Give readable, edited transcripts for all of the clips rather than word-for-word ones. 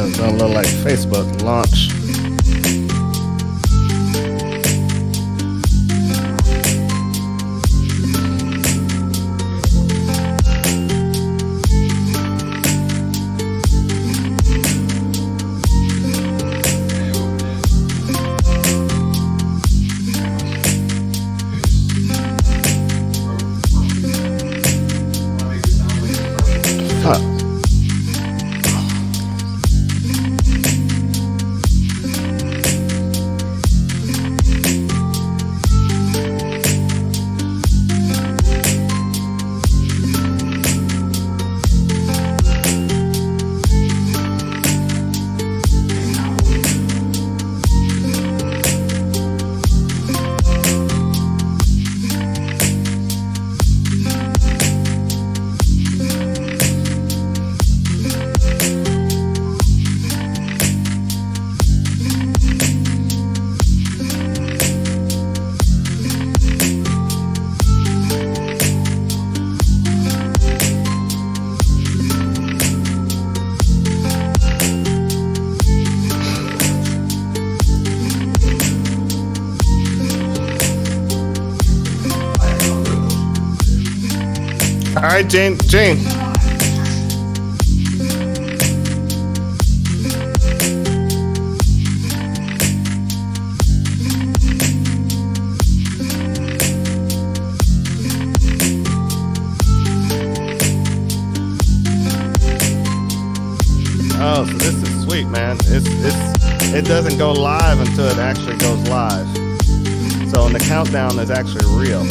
It don't look like Facebook launch. All right, Jane. Oh, so this is sweet, man. It doesn't go live until it actually goes live. So the countdown is actually real.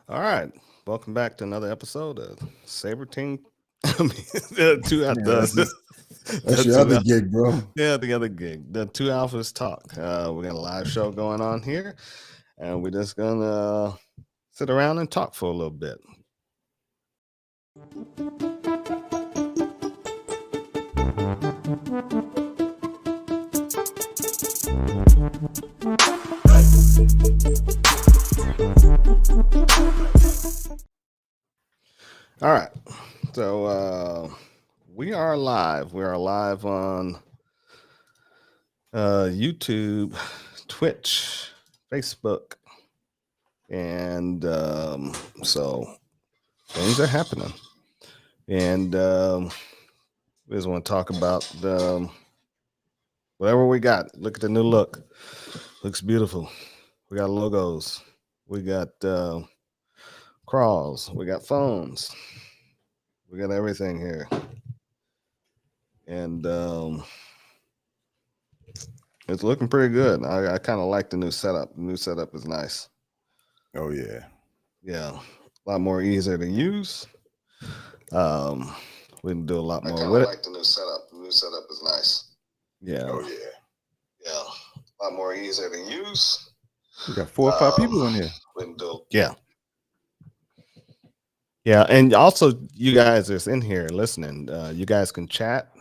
All right, welcome back to another episode of Saber Team. That's your other gig, bro. Yeah, the other gig. The Two Alphas Talk. We got a live show going on here, and we're just gonna sit around and talk for a little bit. All right, so we are live. We are live on YouTube, Twitch, Facebook, and so things are happening. And we just want to talk about whatever we got. Look at the new look. Looks beautiful. We got logos. We got crawls. We got phones. We got everything here. And it's looking pretty good. I kind of like the new setup. The new setup is nice. Oh, yeah. Yeah, a lot more easier to use. Um, we can do a lot more with it. I like the new setup. The new setup is nice. Yeah. Oh yeah. Yeah, a lot more easier to use. We got 4 or 5 people in here. We can do. Yeah. Yeah, and also you guys that's in here listening, you guys can chat.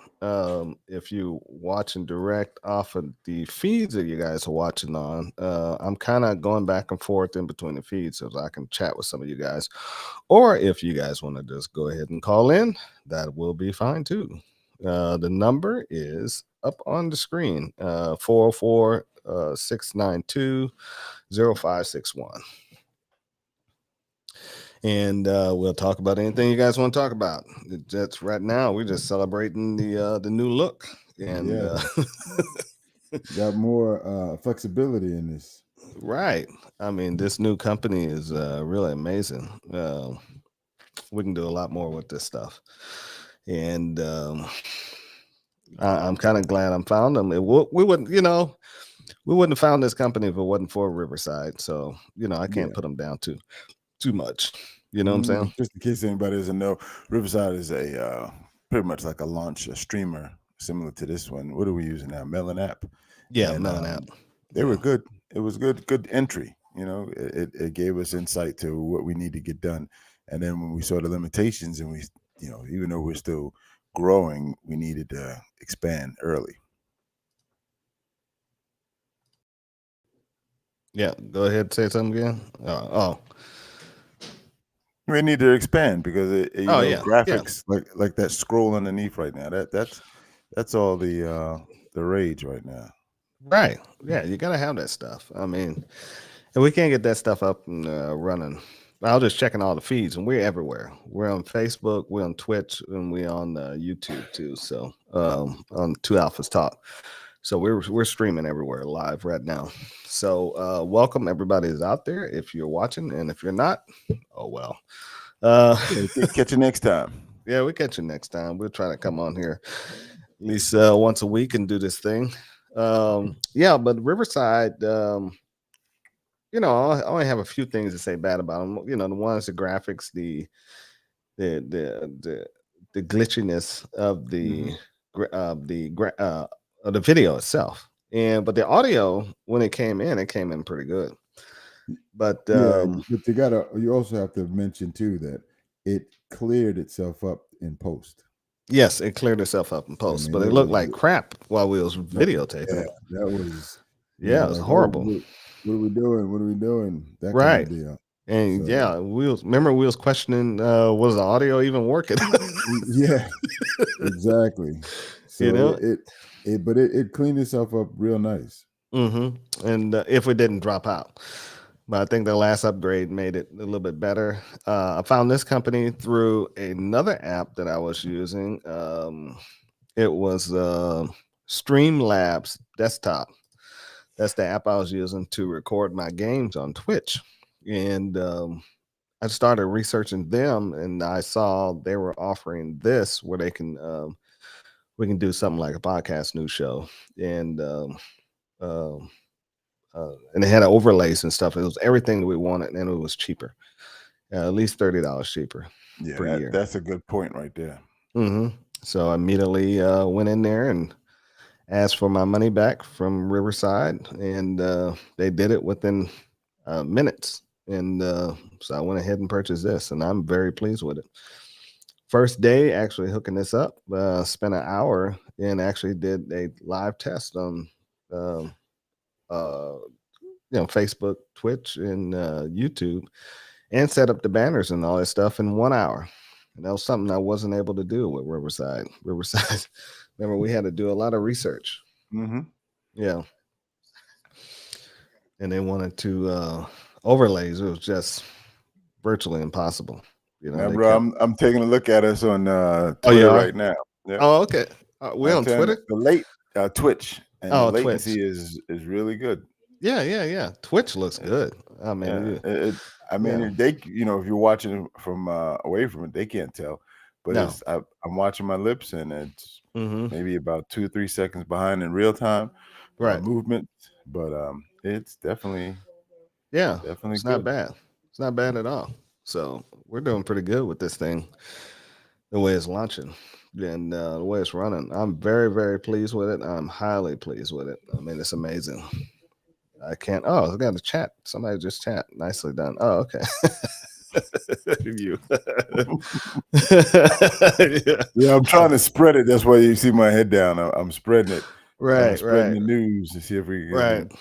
If you watching direct off of the feeds that you guys are watching on, I'm kind of going back and forth in between the feeds so that I can chat with some of you guys. Or if you guys want to just go ahead and call in, that will be fine too. The number is up on the screen, 404 692 0561. And we'll talk about anything you guys want to talk about. That's right now. We're just celebrating the new look, and got more flexibility in this. Right. I mean, this new company is really amazing. We can do a lot more with this stuff, and I'm kind of glad I found them. We wouldn't, we wouldn't have found this company if it wasn't for Riverside. So I can't put them down too much. You know what I'm saying? Just in case anybody doesn't know, Riverside is a pretty much like a streamer similar to this one. What are we using now? Melon app. Yeah, Melon app. They were good. It was good entry. It gave us insight to what we need to get done. And then when we saw the limitations and we, even though we're still growing, we needed to expand early. Yeah, go ahead and say something again. We need to expand because graphics like that scroll underneath right now. That's all the rage right now. Right. Yeah, you gotta have that stuff. I mean, and we can't get that stuff up and running. I was just checking all the feeds, and we're everywhere. We're on Facebook, we're on Twitch, and we're on YouTube too. So on Two Alphas Talk. So we're streaming everywhere live right now. So welcome everybody who's out there. If you're watching, and if you're not, oh well. Catch you next time. Yeah, we catch you next time. We'll try to come on here at least once a week and do this thing. But Riverside, I only have a few things to say bad about them. The ones, the graphics, the glitchiness of the video itself, but the audio when it came in pretty good. But you also have to mention too that it cleared itself up in post. Yes, it cleared itself up in post, but it looked like crap while we was videotaping. Yeah, that was. Yeah, it was horrible. What are we doing? What are we doing? That right. Kind of deal. And we was questioning, was the audio even working? Yeah, exactly. So it cleaned itself up real nice. Mm-hmm. And if it didn't drop out. But I think the last upgrade made it a little bit better. I found this company through another app that I was using. It was Streamlabs Desktop. That's the app I was using to record my games on Twitch. And I started researching them, and I saw they were offering this where they can we can do something like a podcast news show. And it had overlays and stuff. It was everything that we wanted, and it was cheaper, at least $30 cheaper per year. That's a good point right there. Mm-hmm. So I immediately went in there and asked for my money back from Riverside, and they did it within minutes. And so I went ahead and purchased this, and I'm very pleased with it. First day actually hooking this up, spent an hour and actually did a live test on Facebook, Twitch, and YouTube, and set up the banners and all that stuff in 1 hour. And that was something I wasn't able to do with Riverside. Remember, we had to do a lot of research. Mm-hmm. Yeah. And they wanted to overlays. It was just virtually impossible. Bro, I'm taking a look at us on Twitter right now. Yeah. Oh, okay. We're on Twitter? The Twitch. And the latency Twitch is really good. Yeah. Twitch looks good. I mean, they, if you're watching from away from it, they can't tell. But I'm watching my lips, and it's maybe about 2 or 3 seconds behind in real time, right? Movement, but it's definitely definitely. It's good. Not bad. It's not bad at all. So we're doing pretty good with this thing, the way it's launching and the way it's running. I'm very, very pleased with it. I'm highly pleased with it. I mean, it's amazing. I can't. Oh, I got a chat. Somebody just chat. Nicely done. Oh, okay. You. Yeah. Yeah, I'm trying to spread it. That's why you see my head down. I'm spreading it. Right, Spreading right, the news to see if we can right.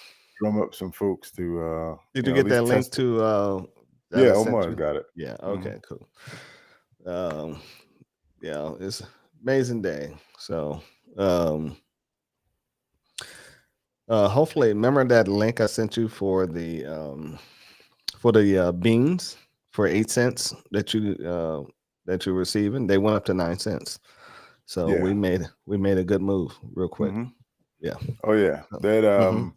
drum up some folks to Did you you know, at get that least link test it. to that Yeah, I sent Omar you? got it. Yeah. Mhm. Okay. Cool. Um, yeah, it's amazing day. So, um, hopefully, remember that link I sent you for the beans for 8 cents that you're receiving. They went up to 9 cents. So Yeah. we made a good move real quick. Mhm. Yeah. Oh yeah. That Mhm.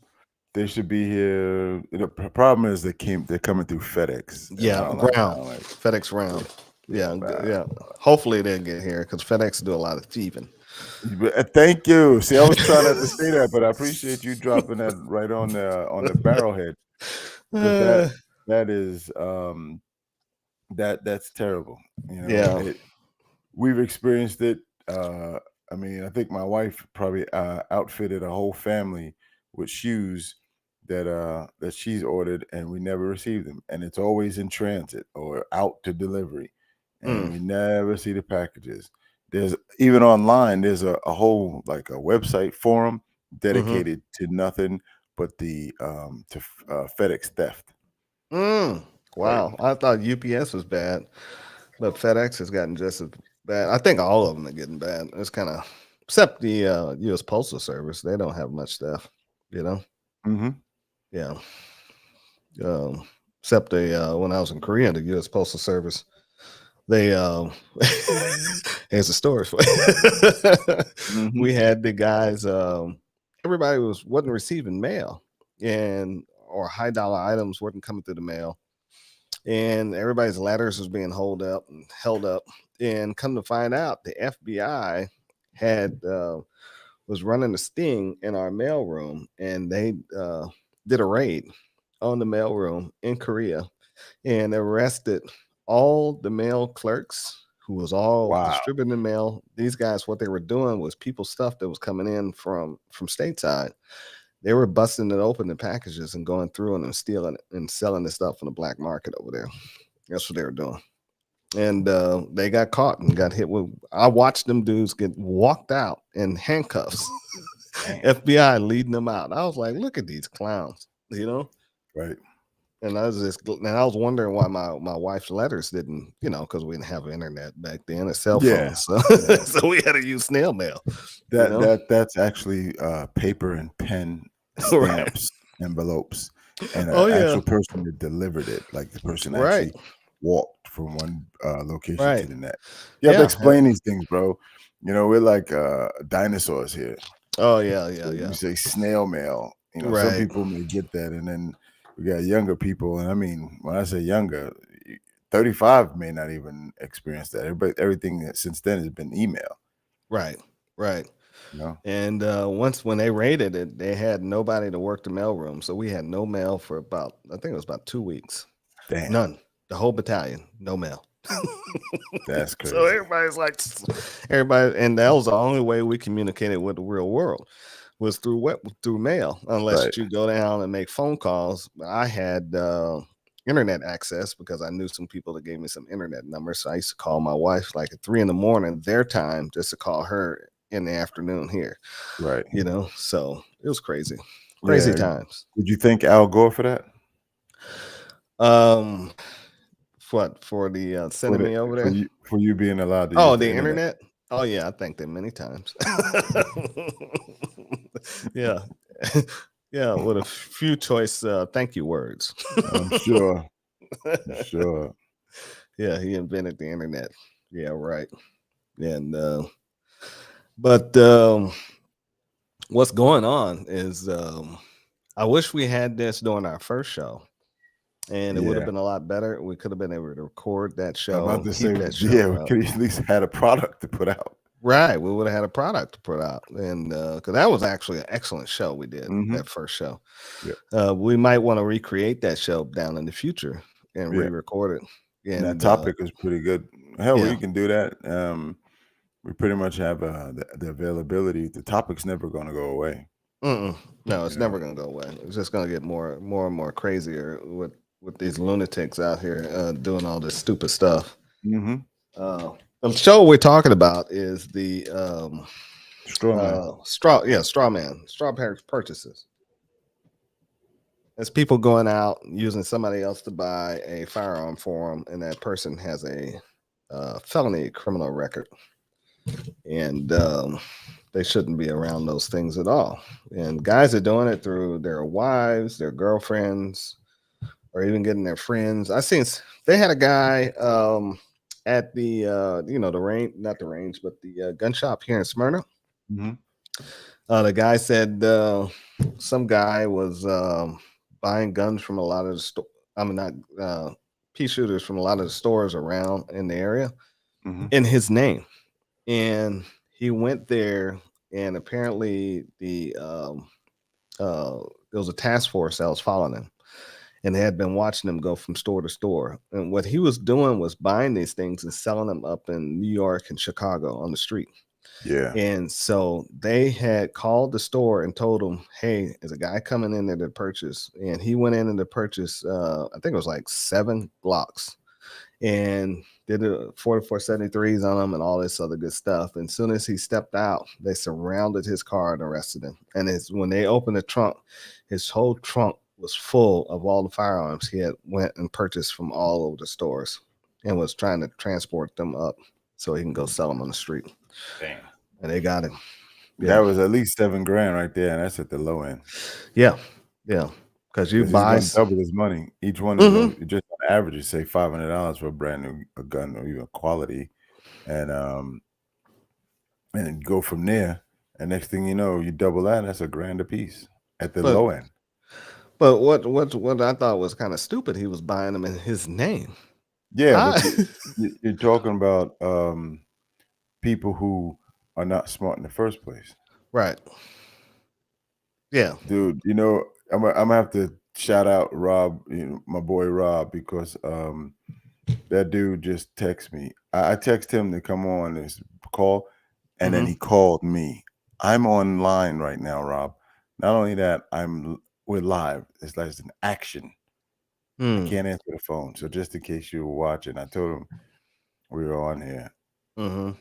they should be here. The problem is they're coming through FedEx. And Yeah, I round don't like FedEx round. yeah, Yeah, nah. yeah. Hopefully they'll get here because FedEx do a lot of thieving. Thank you. See, I was trying not to say that, but I appreciate you dropping that right on the barrelhead. Because Uh, that is that's terrible. You know, yeah. we've experienced it. I mean, I think my wife probably outfitted a whole family with shoes that she's ordered, and we never received them. And it's always in transit or out to delivery, and Mm, we never see the packages. There's even online. There's a whole like a website forum hmm dedicated to nothing but the FedEx theft. mm. Right. Wow. I thought UPS was bad, but FedEx has gotten just as bad. I think all of them are getting bad. It's kind of except the U.S. Postal Service. They don't have much stuff, you know. Hmm. Yeah. Except the when I was in Korea, the U.S. Postal Service. They here's a story for you. Hmm. We had the guys everybody wasn't receiving mail and or high dollar items weren't coming through the mail and everybody's letters was being held up and come to find out the FBI had was running a sting in our mail room and they did a raid on the mail room in Korea and arrested all the mail clerks who was all Wow. distributing the mail. These guys, what they were doing was people's stuff that was coming in from stateside. They were busting it open, the packages, and going through and stealing it and selling the stuff on the black market over there. That's what they were doing. And they got caught and got hit with. I watched them dudes get walked out in handcuffs. Damn. FBI leading them out. I was like, look at these clowns, you know. Right. And I was wondering why my wife's letters didn't, because we didn't have internet back then, a cell Yeah. phone, so Yeah. so we had to use snail mail, you know. That's actually paper and pen Right. stamps, envelopes, and an Oh yeah. actual person that delivered it. Like the person Right. actually walked from one location to Right. the next. You have to Yeah. explain these things, bro. You know, we're like dinosaurs here. Oh yeah. So Yeah. you Yeah. say snail mail. You know, some Right. people may get that, and then we got younger people. And I mean, when I say younger, 35 may not even experience that. Everything since then has been email. Right. Right. You know. And when they raided it, they had nobody to work the mailroom, so we had no mail for about I think it was about 2 weeks. Damn, None. The whole battalion, no mail. that's So crazy. everybody, and that was the only way we communicated with the real world was through mail, unless Right. you go down and make phone calls. I had internet access because I knew some people that gave me some internet numbers. So I used to call my wife like at 3 a.m. their time just to call her in the afternoon here, Right. So it was crazy, crazy Yeah. times. Did you thank Al Gore for that? Um, for the sending me over there? For you being allowed to Oh, use the the internet? internet? Oh, yeah, I thanked them many times. Yeah. Yeah, with a few choice thank you words. I'm sure. I'm sure. Yeah, he invented the internet. Yeah, right. And but what's going on is I wish we had this during our first show. And it would have Yeah. been a lot better. We could have been able to record that I'm show, about to say, keep that show yeah, we up. could at least had a product to put out. Right, we would have had a product to put out, and because that was actually an excellent show we did Mhm. that first show. Yeah. We might want to recreate that show down in the future and Yeah. re-record it. And that And topic is pretty good. Hell, yeah. you can do that. We pretty much have the availability. The topic's never going to go away. No, it's You know? never gonna go away. It's just gonna get more and more crazier with these lunatics out here doing all this stupid stuff. Mm-hmm. The show we're talking about is the Straw man. straw man, purchases. It's people going out using somebody else to buy a firearm for them, and that person has a felony criminal record, and they shouldn't be around those things at all. And guys are doing it through their wives, their girlfriends, or even getting their friends. They had a guy at the the range, not the range, but the gun shop here in Smyrna. Mm-hmm. The guy said some guy was buying guns from a lot of the store. I mean, not pea shooters from a lot of the stores around in the area in his name, and he went there, and apparently there was a task force that was following him, and they had been watching him go from store to store. And what he was doing was buying these things and selling them up in New York and Chicago on the street. Yeah. And so they had called the store and told him, hey, there's a guy coming in there to purchase. And he went in and to purchase, I think it was like 7 Glocks, and did a 4473s on them and all this other good stuff. And as soon as he stepped out, they surrounded his car and arrested him. And when they opened the trunk, his whole trunk was full of all the firearms he had went and purchased from all over the stores, and was trying to transport them up so he can go sell them on the street. Damn. And they got him. Yeah. That was at least $7,000 right there, and that's at the low end. Yeah, because you buy double his money. Each one is just on average, you say $500 for a brand new gun or even quality, and go from there. And next thing you know, you double that. That's $1,000 a piece at the low end. But what I thought was kind of stupid, he was buying them in his name. Yeah, but you're talking about people who are not smart in the first place. Right. Yeah. Dude, I'm gonna have to shout out Rob, my boy Rob, because that dude just texted me. I text him to come on this call, and then he called me. I'm online right now, Rob. Not only that, we're live. It's like it's an action. I can't answer the phone. So just in case you were watching, I told him we were on here. And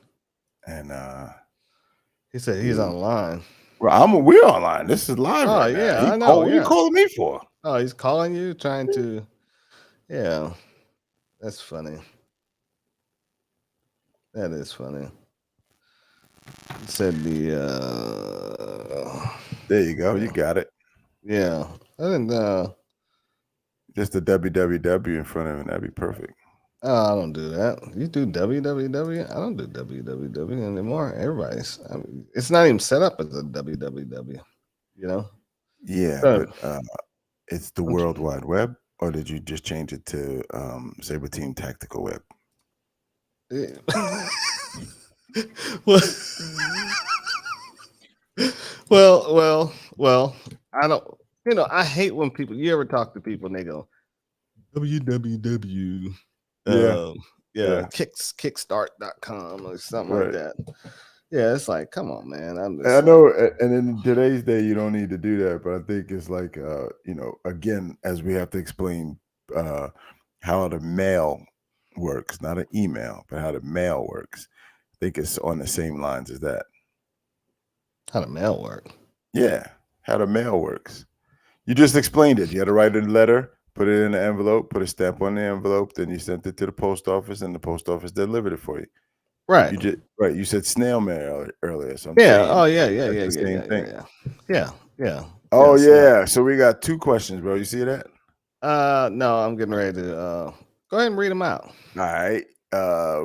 he said he's online. Well, we're online. This is live. Oh, right yeah, now. I know. What are you calling me for? Oh, he's calling you, trying to. Yeah, that's funny. That is funny. He said there you go. You got it. Yeah, I didn't. Just the www in front of it. That'd be perfect. I don't do that. You do www. I don't do www anymore. Everybody's. It's not even set up as a www. Yeah, but it's the World Wide Web, or did you just change it to Saber Team Tactical Web? Well. I don't. I hate when people. You ever talk to people and they go www. Kickstart.com or something like that. Yeah, it's like, come on, man. I know, and in today's day, you don't need to do that, but I think it's like, again, as we have to explain how the mail works, not an email, but how the mail works. I think it's on the same lines as that. How the mail work? Yeah, how the mail works. You just explained it. You had to write a letter, put it in an envelope, put a stamp on the envelope, then you sent it to the post office, and the post office delivered it for you. Right. You said snail mail earlier. So yeah. Same thing. Yeah. Oh yeah. So we got 2 questions, bro. You see that? No, I'm getting ready to go ahead and read them out. All right.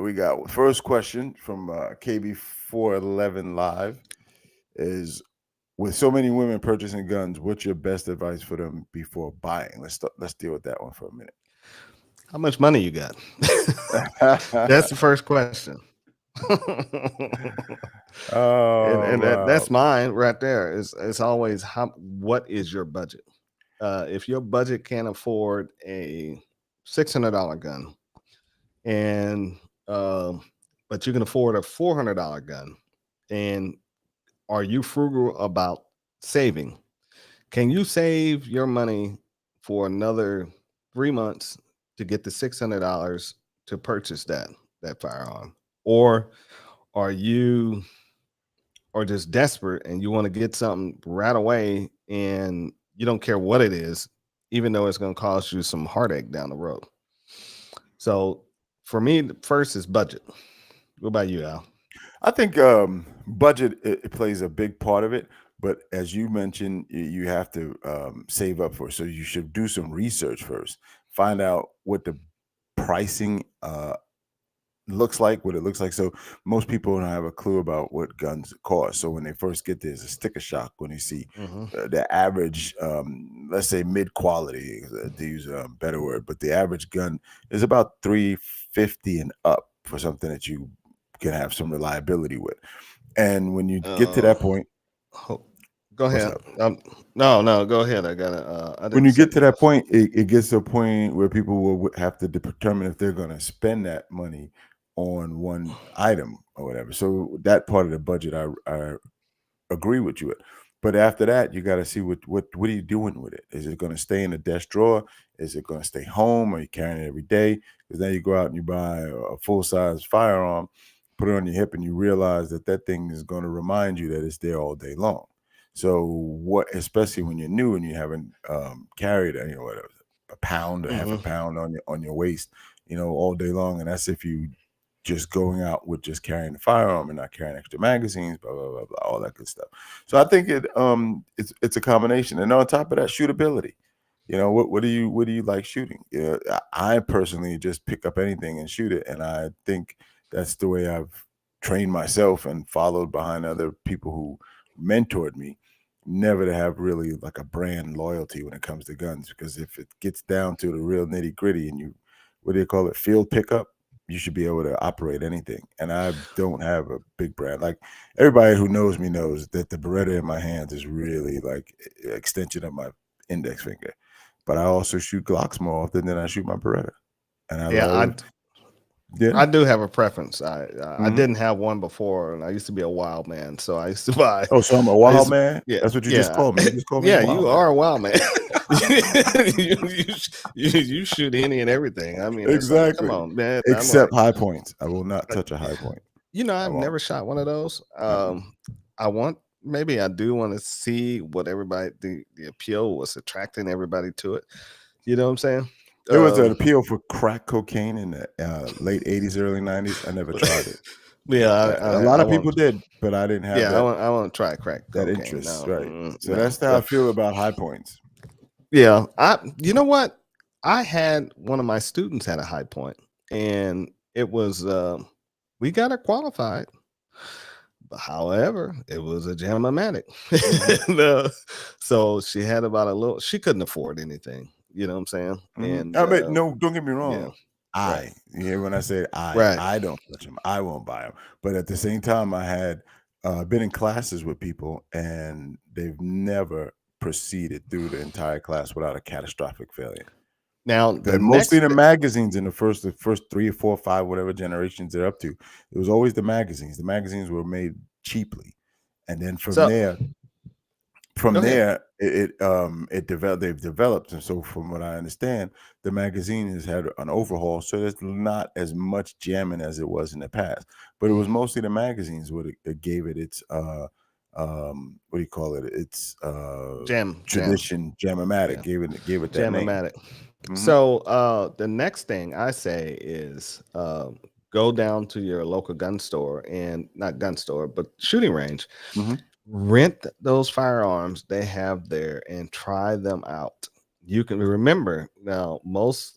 We got first question from KB411 Live is, with so many women purchasing guns, what's your best advice for them before buying? Let's deal with that one for a minute. How much money you got? That's the first question. That's mine right there. It's always what is your budget? If your budget can't afford a $600 gun, and but you can afford a $400 gun, and are you frugal about saving? Can you save your money for another 3 months to get the $600 to purchase that firearm, or are you or just desperate and you want to get something right away and you don't care what it is, even though it's going to cost you some heartache down the road? So for me, the first is budget. What about you, Al? I think budget it plays a big part of it, but as you mentioned, you have to save up for it. So you should do some research first. Find out what the pricing looks like, what it looks like. So most people don't have a clue about what guns cost. So when they first get there, it's a sticker shock when you see Mm-hmm. the average, let's say mid quality, to use a better word, but the average gun is about 350 and up for something that you can have some reliability with. And when you get to that point, Go what's ahead. up? No, go ahead. I got it. I When didn't you say get to that point, it gets to a point where people will have to determine if they're going to spend that money on one item or whatever. So that part of the budget, I agree with you with. But after that, you got to see what are you doing with it? Is it going to stay in the desk drawer? Is it going to stay home? Are you carrying it every day? Because then you go out and you buy a full size firearm, put it on your hip, and you realize that that thing is going to remind you that it's there all day long. So what, especially when you're new and you haven't carried whatever, a pound or half a pound on your waist, all day long, and that's if you just going out with just carrying the firearm and not carrying extra magazines, blah blah blah blah, all that good stuff. So I think it's a combination, and on top of that, shootability. What do you like shooting? I personally just pick up anything and shoot it, and I think that's the way I've trained myself and followed behind other people who mentored me. Never to have really like a brand loyalty when it comes to guns, because if it gets down to the real nitty gritty and you, what do you call it, field pickup, you should be able to operate anything. And I don't have a big brand. Like everybody who knows me knows that the Beretta in my hands is really like an extension of my index finger. But I also shoot Glocks more often than I shoot my Beretta. And I love, I do have a preference. I didn't have one before, and I used to be a wild man, so I used to buy. Oh, so I'm a wild man? Yeah, that's what you just called me. You just called me. Yeah, a wild you man. are a wild man. you shoot any and everything. I mean, exactly. Come on, man. Except high points. I will not touch a high point. I've never shot one of those. Maybe I do want to see what everybody, the appeal was attracting everybody to it. You know what I'm saying? There was an appeal for crack cocaine in the late 80s, early 90s. I never tried it. Yeah, a lot of people did, but I didn't have that. I want to try crack cocaine. That interest, no, right? So that's how I feel about high points. Yeah, you know what? I had one of my students had a high point, and it was we got her qualified. However, it was a Jam-O-Matic. So she had about she couldn't afford anything. You know what I'm saying? And I mean, no, don't get me wrong. Yeah, you hear when I say I don't touch them. I won't buy them. But at the same time, I had been in classes with people, and they've never proceeded through the entire class without a catastrophic failure. Now, mostly the magazines in the first 3 or 4 or 5, whatever generations they're up to, it was always the magazines. The magazines were made cheaply, and then from there, it developed. They've developed, and so from what I understand, the magazine has had an overhaul, so there's not as much jamming as it was in the past. But it was mostly the magazines what it gave it its what do you call it? It's tradition. Jam-O-Matic gave it that name. So the next thing I say is go down to your local gun store, and not gun store, but shooting range. Rent those firearms they have there and try them out. You can remember now, let's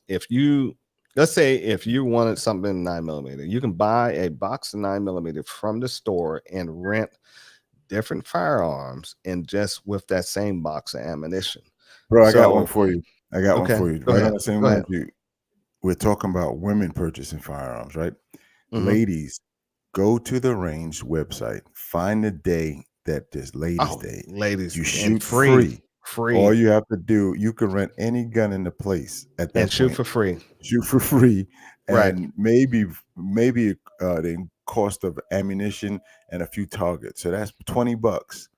say if you wanted something 9mm, you can buy a box of 9mm from the store and rent different firearms, and just with that same box of ammunition. Bro, I got one for you. One for you. Go ahead. The same line we're talking about women purchasing firearms, right? Ladies, go to the range website, find the day that this ladies' day. Ladies, you shoot free. All free you have to do, you can rent any gun in the place at and that shoot point, for free. shoot for free, Right. and maybe the cost of ammunition and a few targets. So that's $20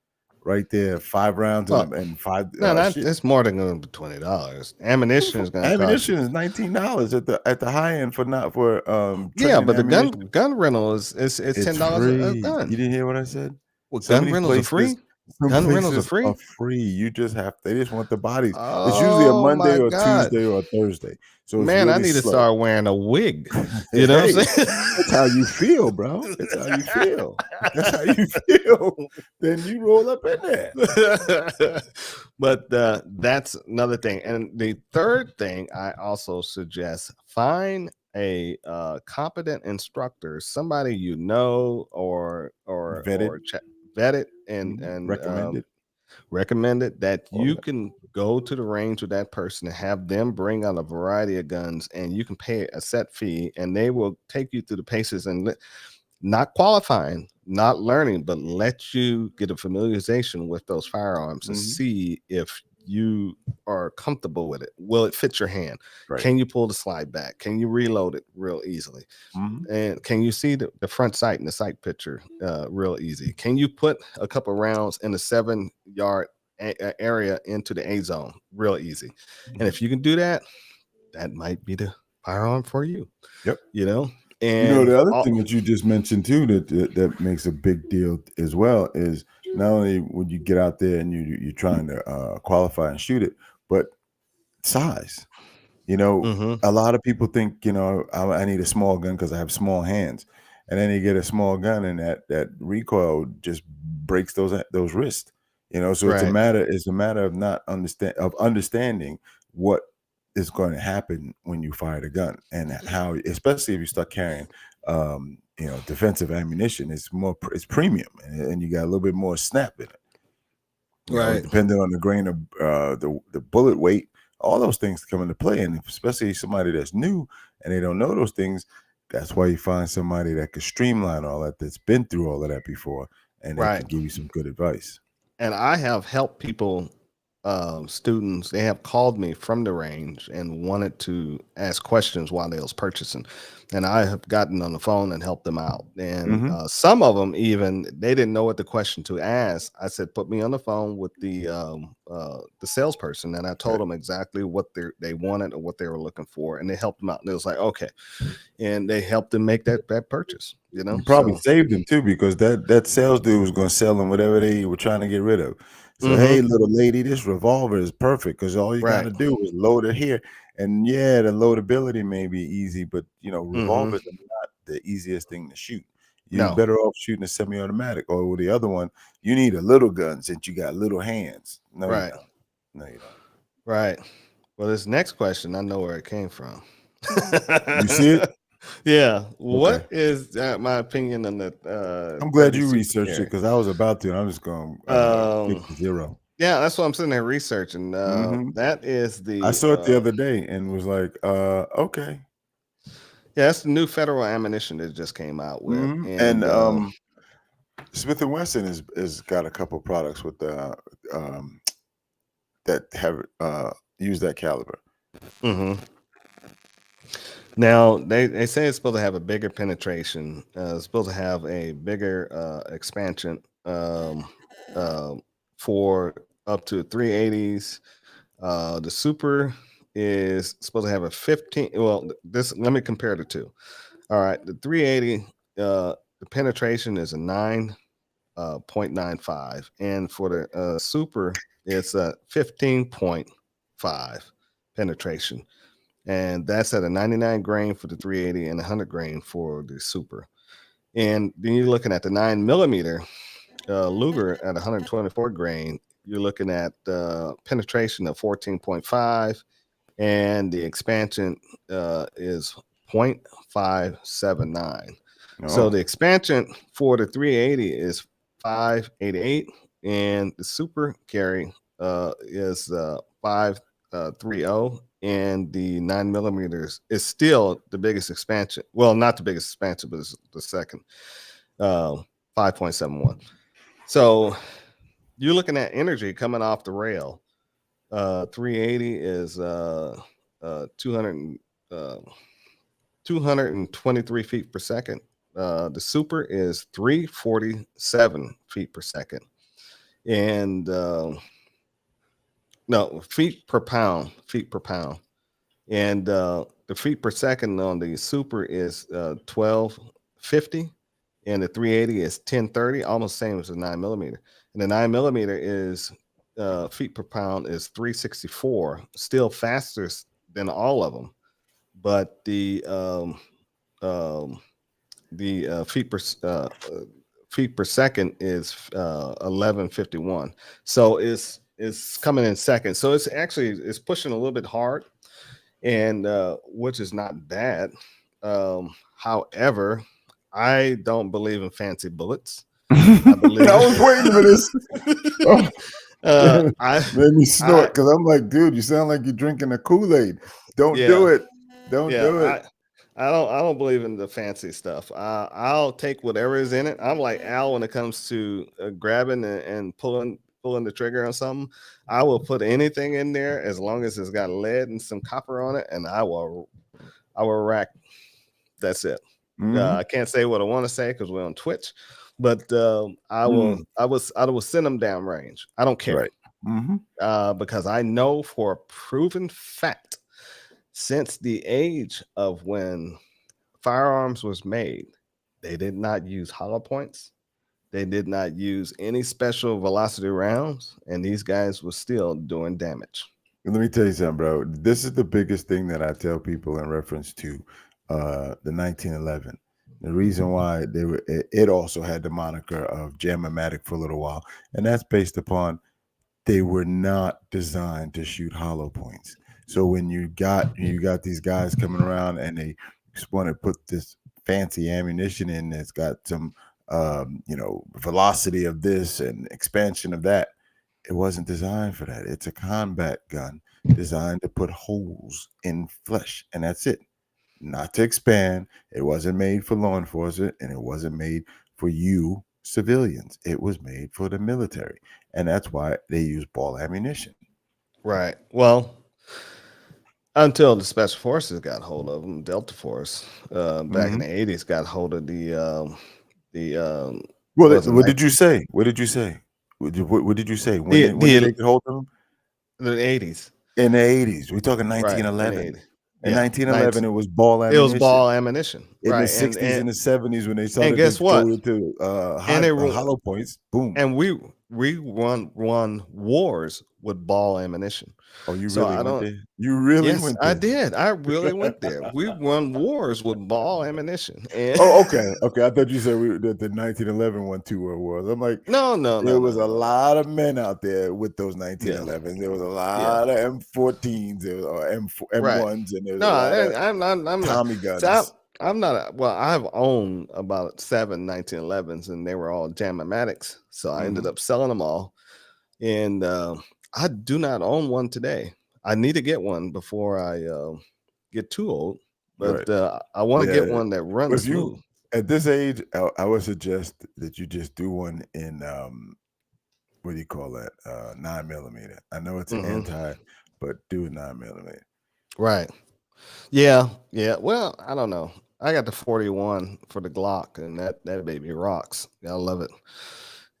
right there. 5 rounds Well, and five no, shit. it's more than going to be $20. Ammunition is going to cost you. Ammunition is $19 at the high end for not for Yeah, training but the ammunition. gun rental is It's $10 a free. gun. You didn't hear what I said? Well, Some of gun these rentals are places, free. Gun rentals are free. free. You just they just want the bodies. It's usually a Oh Monday my or God, Tuesday or Thursday, so it's man! I really need to slow. start wearing a wig. You know what Hey, I'm saying? that's how you feel, bro. It's how you feel. That's how you feel. Then you roll up in there. But that's another thing. And the third thing I also suggest: find a competent instructor, somebody you know, or Vetted, vetted and recommended. recommended that All you that. can go to the range with that person and have them bring out a variety of guns, and you can pay a set fee, and they will take you through the paces and not qualifying, not learning, but let you get a familiarization with those firearms and see if you are comfortable with it. Will it fit your hand? Right. Can you pull the slide back? Can you reload it real easily? And can you see the front sight and the sight picture real easy? Can you put a couple rounds in the 7-yard area into the A zone real easy? And if you can do that, that might be the firearm for you. Yep. You know, You know, and the other thing that you just mentioned too that makes a big deal as well is not only when you get out there and you're trying to qualify and shoot it, but size. You know, a lot of people think, you know, I need a small gun because I have small hands, and then you get a small gun and that recoil just breaks those wrists. You know, so it's a matter of not understanding what is going to happen when you fire the gun and how, especially if you start carrying you know, defensive ammunition. It's premium, and you got a little bit more snap in it. You know, depending on the grain of the bullet weight, all those things come into play. And especially somebody that's new and they don't know those things, that's why you find somebody that can streamline all that, that's been through all of that before, and they can give you some good advice. And I have helped people, students, they have called me from the range and wanted to ask questions while they was purchasing. And I have gotten on the phone and helped them out. And some of them, even they didn't know what the question to ask. I said, put me on the phone with the salesperson, and I told them exactly what they wanted or what they were looking for, and they helped them out. And it was like, okay, and they helped them make that purchase. You know, you probably saved them too, because that sales dude was going to sell them whatever they were trying to get rid of. So hey, little lady, this revolver is perfect because all you got to do is load it here. And yeah, the loadability may be easy, but you know, revolvers are not the easiest thing to shoot. You're better off shooting a semi-automatic, or with the other one, you need a little gun since you got little hands. No, you don't. No, you don't. Right. Well, this next question, I know where it came from. You see it? Yeah. What is my opinion on the? I'm glad you researched it, because I was about to. I'm just going zero. Yeah, that's what I'm sitting there researching. That is the. I saw it the other day and was like, okay. Yeah, that's the new federal ammunition that just came out with, and Smith & Wesson has got a couple products with that have used that caliber. Now they say it's supposed to have a bigger penetration. It's supposed to have a bigger expansion for up to 380s. The Super is supposed to have a 15. Well, let me compare the two. All right, the 380, the penetration is a 9.95, and for the Super, it's a 15.5 penetration. And that's at a 99 grain for the 380 and 100 grain for the Super. And then you're looking at the 9mm Luger at 124 grain. You're looking at penetration of 14.5, and the expansion is 0.579. So the expansion for the 380 is 588, and the Super carry is 530. And the 9mm is still the biggest expansion. Well, not the biggest expansion, but it's the second, 5.71. So you're looking at energy coming off the rail 380 is 200 223 feet per second. The Super is 347 feet per second, and no, feet per pound, and the feet per second on the Super is 1250, and the 380 is 1030, almost same as the 9mm. And the 9mm is feet per pound is 364, still faster than all of them, but the feet per second is 1151. So it's coming in second. So it's pushing a little bit hard, and which is not bad. However, I don't believe in fancy bullets. I believe I was waiting for this. I Made me snort because I'm like, dude, you sound like you're drinking a Kool-Aid. Don't do it. Don't do it. I don't believe in the fancy stuff. I'll take whatever is in it. I'm like Al when it comes to grabbing and pulling the trigger on something. I will put anything in there as long as it's got lead and some copper on it, and I will rack. That's it. I can't say what I want to say because we're on Twitch, but I will send them down range. I don't care, because I know for a proven fact, since the age of when firearms was made, they did not use hollow points. They did not use any special velocity rounds, and these guys were still doing damage. Let me tell you something, bro. This is the biggest thing that I tell people in reference to the 1911. The reason why it also had the moniker of Jam-O-Matic for a little while, and that's based upon they were not designed to shoot hollow points. So when you got these guys coming around and they want to put this fancy ammunition in that's got some velocity of this and expansion of that, it wasn't designed for that. It's a combat gun designed to put holes in flesh, and that's it. Not to expand. It wasn't made for law enforcement, and it wasn't made for you civilians. It was made for the military, and that's why they use ball ammunition. Right. Well, until the special forces got hold of them, Delta Force back in the 80s got hold of what did you say? What did you say? What did you say? When did they get hold of them? The 80s. In the 80s. We're talking 1911. Right, in 1911, it was ball ammunition. It was ball ammunition. In right. the 60s and the 70s, when they started to go into hollow points, boom. And we won wars with ball ammunition. Oh, you really went there? You really went there? I did. I really went there. We won wars with ball ammunition. Okay. I thought you said that the 1911 won 2 world wars. I'm like, no. There was a lot of men out there with those 1911s. Yeah. There was a lot of M14s or M1s, and there was I'm Tommy guns. I'm not I've owned about 7 1911s, and they were all Jam-O-Matics. So I ended up selling them all, and I do not own one today. I need to get one before I get too old, but I want to get one that runs smooth. At this age, I would suggest that you just do one in what do you call that? 9mm. I know it's an anti, but do a 9mm. Right. Yeah. Well, I don't know. I got the 41 for the Glock, and that baby rocks. I love it.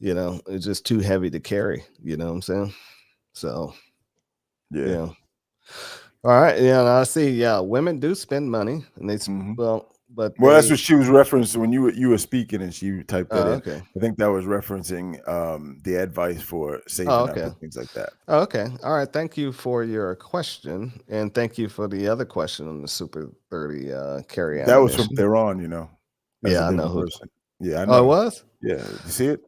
It's just too heavy to carry. You know what I'm saying? So, yeah. All right. Yeah, I see. Yeah, women do spend money, and they that's what she was referencing when you were speaking, and she typed that in. Okay. I think that was referencing the advice for saving up and things like that. Oh, okay. All right. Thank you for your question, and thank you for the other question on the Super 30 carry. That was from Theron, Yeah, I know. Yeah, I know. Oh, it was? Yeah. You see it?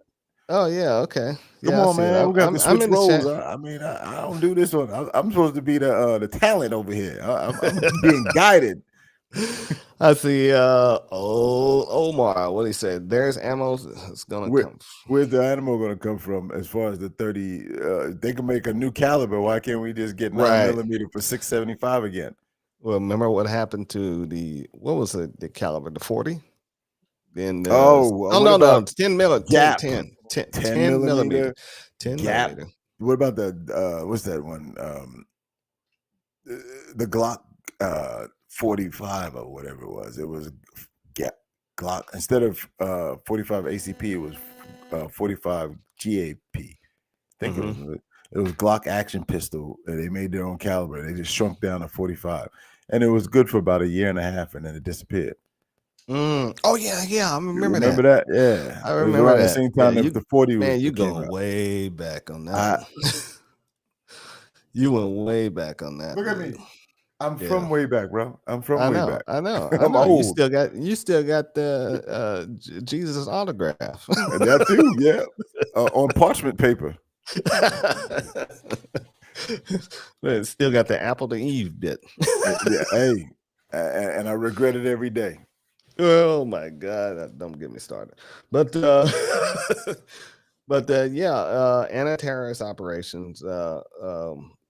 Oh yeah, okay. Come on, man. We got to switch roles. I mean, I don't do this one. I'm supposed to be the talent over here. I'm being guided. I see. Omar, what he said. There's ammo. It's gonna come. Where's the ammo gonna come from? As far as the 30, they can make a new caliber. Why can't we just get 9mm for $675 again? Well, remember what happened to the caliber, the 40? Then no, 10 millimeter. 10 millimeter. 10 Gap. millimeter. What about the what's that one? The Glock 45 or whatever it was. It was Glock instead of 45 ACP. It was 45 GAP. I think it was Glock action pistol. They made their own caliber. They just shrunk down to 45, and it was good for about a year and a half, and then it disappeared. Oh yeah, I remember that. Yeah, I remember around that. the same time Yeah, that the 40 was. Man, you came going out. way back on that. You went way back on that. Look at dude. me. I'm from way back, bro. I'm from way back. I know. I'm old. You still got the Jesus autograph. That too, yeah. On parchment paper. Man, still got the apple to Eve bit. Yeah, hey, and I regret it every day. Oh my God! Don't get me started. But anti-terrorist operations.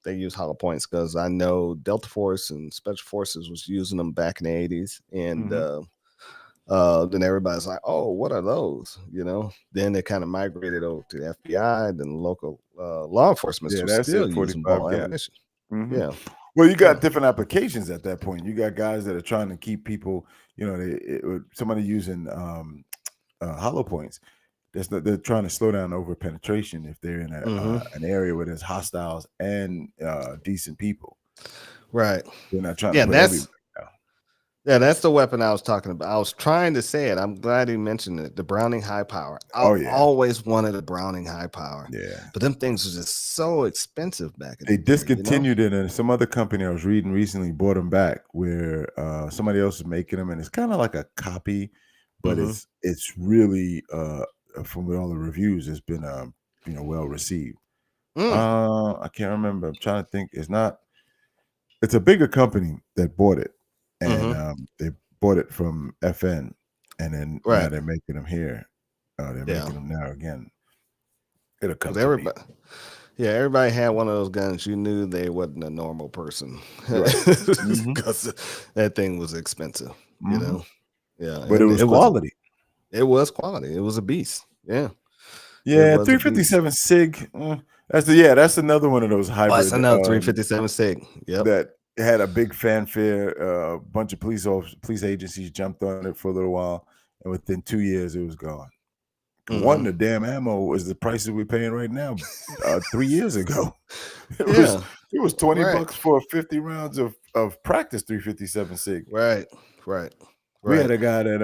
They use hollow points because I know Delta Force and Special Forces was using them back in the 80s, and then everybody's like, "Oh, what are those?" You know. Then they kind of migrated over to the FBI. Then local law enforcement was still using ball ammunition. Yeah. Well, you got different applications at that point. You got guys that are trying to keep people. You know, somebody using hollow points. They're trying to slow down over penetration if they're in an area where there's hostiles and decent people. Right. They're not trying to put everybody down. Yeah, that's the weapon I was talking about. I was trying to say it. I'm glad you mentioned it. The Browning high power. I always wanted a Browning high power. Yeah. But them things were just so expensive back in the day. They discontinued it, and some other company I was reading recently bought them back where somebody else is making them, and it's kind of like a copy, but it's really from all the reviews, it's been well received. I can't remember. I'm trying to think. It's a bigger company that bought it, and they bought it from FN, and then now they're making them here. They're making them now again. It'll come to me. Yeah, everybody had one of those guns. You knew they wasn't a normal person because that thing was expensive. You know, yeah, but it was quality. It was quality. It was a beast. Yeah. Yeah, 357 SIG. That's another one of those hybrid. That's another 357 SIG. Yep. That had a big fanfare. A bunch of police agencies jumped on it for a little while, and within 2 years, it was gone. One, the damn ammo was the prices we're paying right now. 3 years ago, it was $20 for 50 rounds of practice 357 SIG. Right. We had a guy that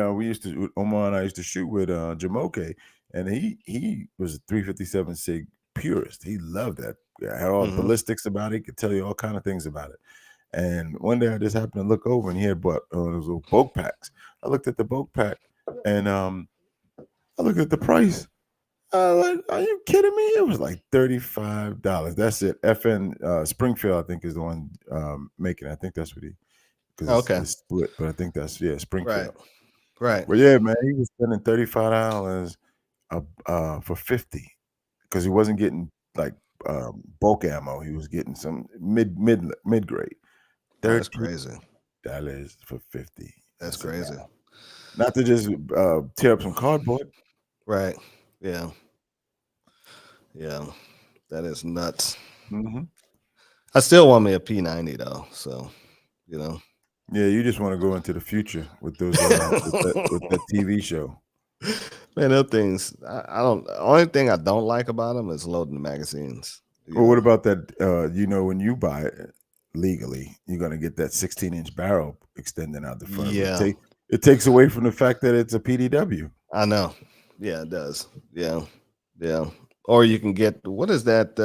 Omar and I used to shoot with, Jamoke, and he was a 357 SIG purist. He loved that. I had all the ballistics about it. He could tell you all kind of things about it. And one day I just happened to look over, and he had bought those little bulk packs. I looked at the bulk pack, and I looked at the price. Like, are you kidding me? It was like $35. That's it. FN Springfield, I think, is the one making it. I think that's what because it's split, but I think that's Springfield. Right. Well, yeah, man, he was spending $35 for 50 because he wasn't getting like bulk ammo. He was getting some mid grade. That's crazy. $30 for 50. That's crazy. Not to just tear up some cardboard. Right. Yeah. That is nuts. I still want me a P90 though. So, you know. Yeah, you just want to go into the future with those with that TV show. Man, those things. I don't. The only thing I don't like about them is loading the magazines. Well, what about that? When you buy it legally, you're gonna get that 16-inch barrel extending out the front. Yeah. It takes away from the fact that it's a PDW. I know. Yeah, it does. Yeah. Or you can get what is that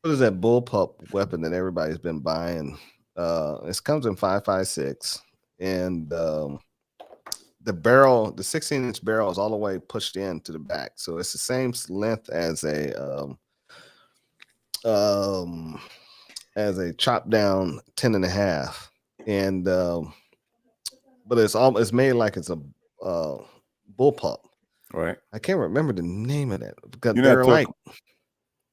bullpup weapon that everybody's been buying? It comes in 5.56, and the barrel, the 16-inch barrel, is all the way pushed in to the back, so it's the same length as a chopped down 10.5, and but it's made like it's a bullpup. Right. I can't remember the name of that because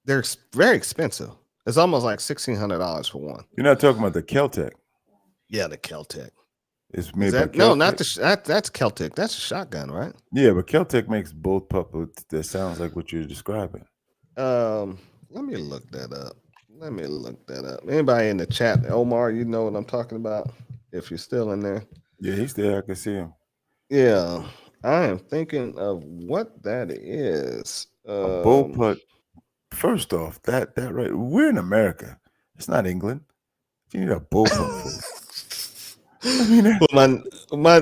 they're very expensive. It's almost like $1,600 for one. You're not talking about the Keltec. Yeah, the Keltec. It's made by Keltec. No, not that's Keltec. That's a shotgun, right? Yeah, but Keltec makes bullpup that sounds like what you're describing. Let me look that up. Anybody in the chat, Omar, you know what I'm talking about? If you're still in there, Yeah, he's there. I can see him. yeah, I am thinking of what that is. A bullpup. First off, that right. We're in America. It's not England. You need a bullpup for. I mean, well,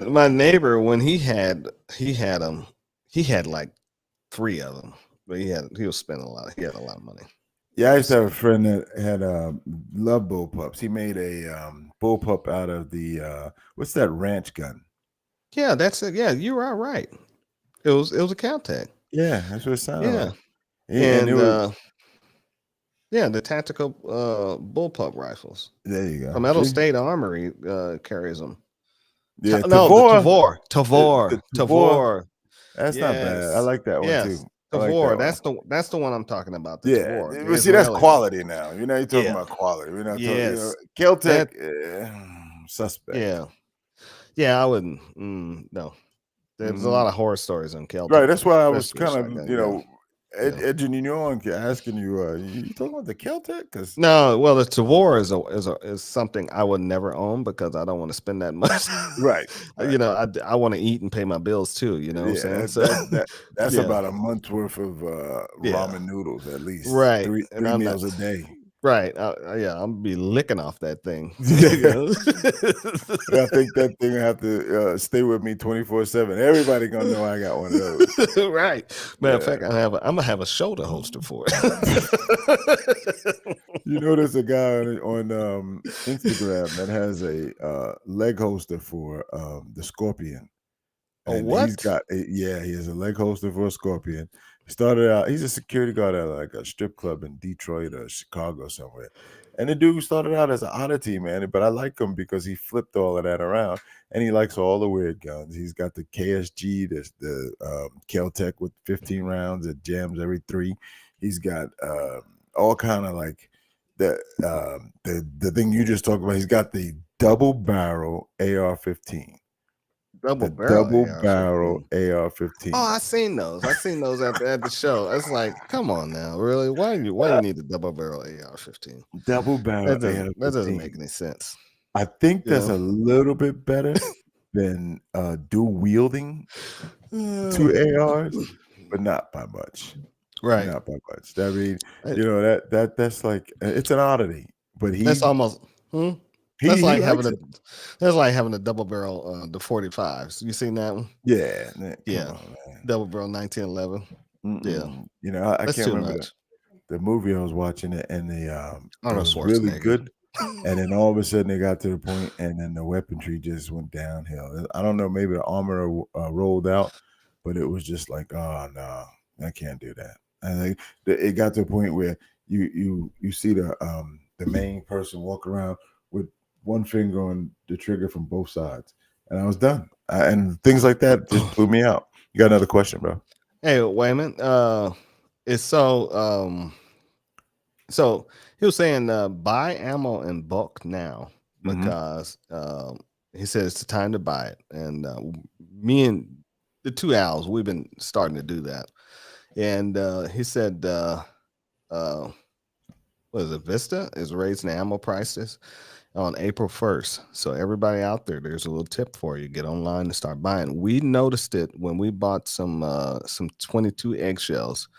my neighbor when he had them, he had like 3 of them, but he was spending a lot. He had a lot of money. yeah, I used to have a friend that had love bullpups. He made a bullpup out of the what's that ranch gun? Yeah, that's it. Yeah, you are right. It was a Caltech. Yeah, that's what it sounded Yeah, like. And it was yeah, the tactical bullpup rifles. there. You go. Palmetto See? State Armory carries them. Yeah, No, Tavor. the Tavor. Tavor. That's not bad. I Yes. like that one Yes. too. I like Tavor. that That's the one I'm talking about. The Yeah, Tavor. but the see, that's Israeli one. quality now. You're talking Yeah. about quality. We're not Yes. talking. Caltech, suspect. Yeah. Yeah, I wouldn't. No. There's a lot of horror stories on Caltech. Right. That's why I was especially kind of, shotgun, edging you on, asking you, you talking about the Caltech? Because No, well, the Tavor is something I would never own because I don't want to spend that much. right. I want to eat and pay my bills too. You know what I'm saying? So, that's yeah. about a month's worth of ramen noodles at least. Right. Three meals a day. Right. Yeah, I'm gonna be licking off that thing. I think that thing will have to stay with me 24/7. Everybody gonna know I got one of those. Right. Matter of fact, I'm gonna have a shoulder holster for it. There's a guy on Instagram that has a leg holster for the Scorpion. And what? he has a leg holster for a Scorpion. Started out, he's a security guard at like a strip club in Detroit or Chicago somewhere. And the dude started out as an oddity, man. But I like him because he flipped all of that around, and he likes all the weird guns. He's got the KSG, the Caltech with 15 rounds that jams every 3. He's got all kind of like the thing you just talked about. He's got the double barrel AR-15. Double barrel AR-15. Oh, I seen those at the show. It's like, come on now, really? Why do you need a double barrel AR-15? Double barrel that doesn't make any sense. I think that's a little bit better than dual wielding 2 ARs, but not by much. Right. Not by much. I mean, that's like it's an oddity, but that's almost that's like having a double barrel the 45s. You seen that one? Yeah. Double barrel 1911. Yeah. I can't remember the movie I was watching it, and it was really good. And then all of a sudden they got to the point, and then the weaponry just went downhill. I don't know, maybe the armor rolled out, but it was just like, oh no, I can't do that. And it got to a point where you see the main person walk around with one finger on the trigger from both sides, and I was done. And things like that just blew me out. You got another question, bro? Hey, wait a minute. It's so he was saying buy ammo in bulk now because he said it's the time to buy it. And me and the 2 owls, we've been starting to do that. And he said what is it? Vista is raising ammo prices on April 1st. So everybody out there, there's a little tip for you. Get online and start buying. We noticed it when we bought some 22 eggshells,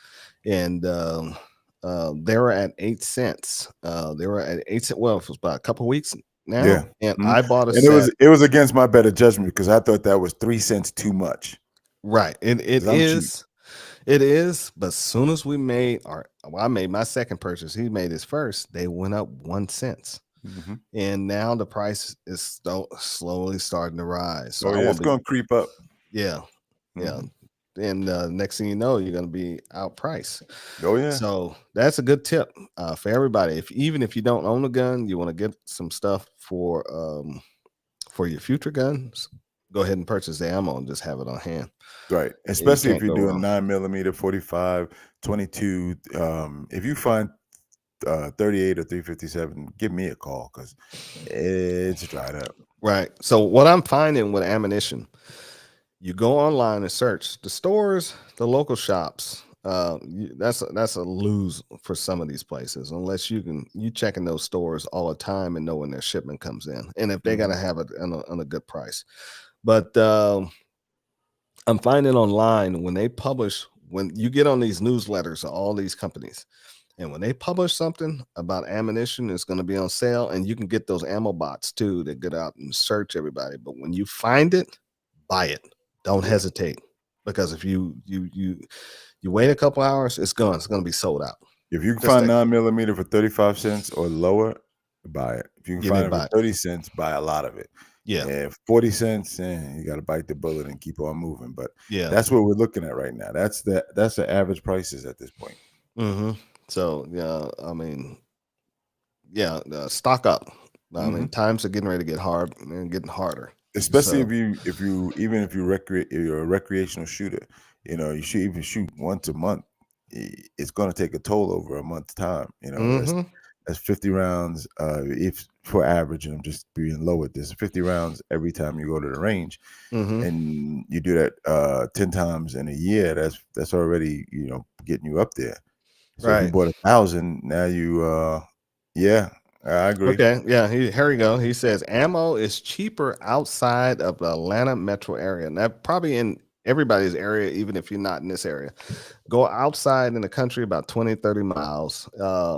and they were at 8 cents. They were at 8 cents. Well, it was about a couple weeks now. Yeah. And I bought a set. It was against my better judgment because I thought that was 3 cents too much. Right. It is. Cheap. It is, but as soon as I made my second purchase, he made his first, they went up 1 cent. And now the price is slowly starting to rise. So it's going to creep up. Yeah. Yeah. And next thing you know, you're going to be outpriced. Oh, yeah. So that's a good tip for everybody. Even if you don't own a gun, you want to get some stuff for your future guns, go ahead and purchase the ammo and just have it on hand. Right. Especially if you're doing 9mm, 45, 22. If you find 38 or 357, give me a call because it's dried up. Right. So what I'm finding with ammunition, you go online and search the stores, the local shops. That's a lose for some of these places unless you checking those stores all the time and know when their shipment comes in, and if they got to Mhm. have it on a good price. But I'm finding online when you get on these newsletters of all these companies, and when they publish something about ammunition, it's going to be on sale, and you can get those ammo bots too that get out and search everybody. But when you find it, buy it. Don't Yeah. hesitate, because if you wait a couple hours, it's gone. It's going to be sold out. If you can Just find that 9mm for 35 cents or lower, buy it. If you can you need find to it for buy it. 30 cents, buy a lot of it. Yeah, Yeah, 40 cents, you got to bite the bullet and keep on moving. But yeah. that's what we're looking at right now. That's the average prices at this point. hmm So yeah, I mean, yeah, stock up. I mean, Mhm. times are getting ready to get hard and getting harder. Especially So if you even if you're a recreational shooter, you should even shoot once a month. It's going to take a toll over a month's time. That's hmm that's 50 rounds. If for average, and I'm just being low at this, 50 rounds every time you go to the range, hmm and you do that 10 times in a year. That's already getting you up there. So if you Right. bought 1,000, now yeah, I agree. Okay. Yeah. Here we go. He says ammo is cheaper outside of the Atlanta metro area. And that probably in everybody's area, even if you're not in this area. Go outside in the country about 20, 30 miles,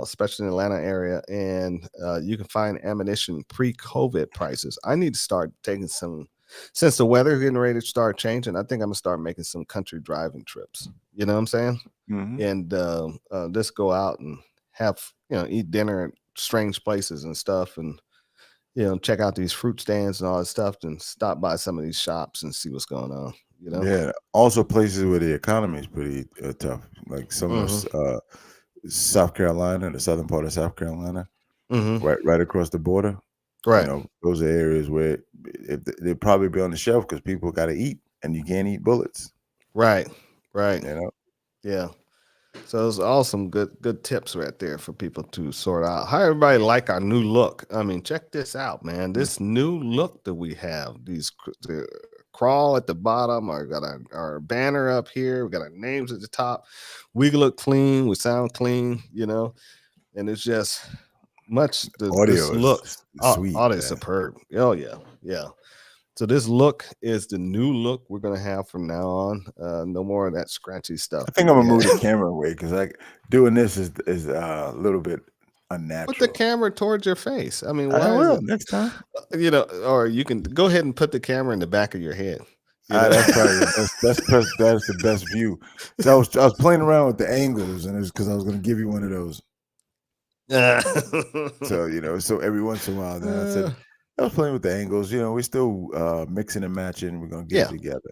especially in the Atlanta area, and you can find ammunition pre-COVID prices. I need to start taking some, since the weather's getting ready to start changing, I think I'm gonna start making some country driving trips. You know what I'm saying? Hmm. And just go out and have, eat dinner at strange places and stuff, and check out these fruit stands and all that stuff, and stop by some of these shops and see what's going on. Yeah. Also, places where the economy is pretty tough, like some of hmm South Carolina, the southern part of South Carolina, hmm right across the border. Right. Those are areas where they'd probably be on the shelf because people got to eat, and you can't eat bullets. Right. Right. You know. Yeah. So those are all some good tips right there for people to sort out. How everybody like our new look? I mean, check this out, man. Mm. This new look that we have, the crawl at the bottom, or got our banner up here, we got our names at the top. We look clean, we sound clean, and it's just this Audio look, is sweet, all is man. superb. Oh yeah, yeah. So this look is the new look we're gonna have from now on. No more of that scratchy stuff I that think I'm we gonna move the had. camera away because like doing this is a little bit Put the unnatural. camera towards your face. I mean, I why is will it? next time. Or you can go ahead and put the camera in the back of your head. You know. That's probably the best. That's the best view. So I was playing around with the angles, and it was because I was going to give you one of those. So so every once in a while, then I said Uh, I was playing with the angles. We're still mixing and matching. We're going to get it yeah. together.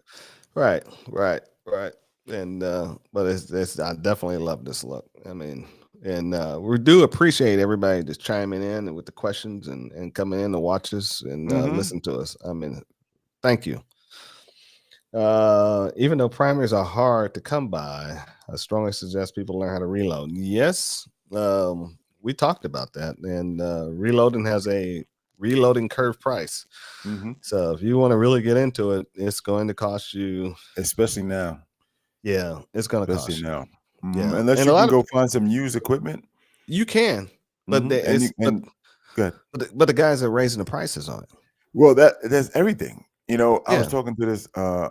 Right. Right. Right. And but it's I definitely love this look. I mean, and we do appreciate everybody just chiming in with the questions and coming in to watch us and Hmm. listen to us. I mean, thank you. Even though primaries are hard to come by, I strongly suggest people learn how to reload. Yes, we talked about that, and reloading has a reloading curve price. Hmm. So if you want to really get into it, it's going to cost you. Especially now. Yeah, it's going to Especially cost you. now. Mhm. Yeah, Unless and you a can lot of go find some used equipment. you can, but Hmm. the, And you it's but and good. but the guys are raising the prices on it. Well, that's everything. I was Yeah, talking to this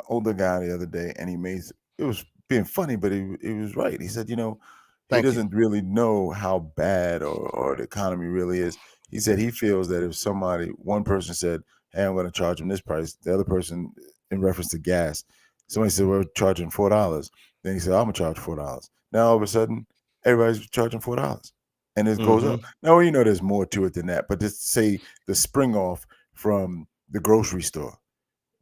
older guy the other day, and it was being funny, but he was right. He said, he thank you. doesn't really know how bad or the economy really is. He said he feels that if one person said, "Hey, I'm going to charge him this price," the other person, in reference to gas, somebody said, "We're charging $4." Then he said, "I'm going to charge $4." Now all of a sudden, everybody's charging $4, and it goes hmm up. Now there's more to it than that, but just say the spring off from the grocery store,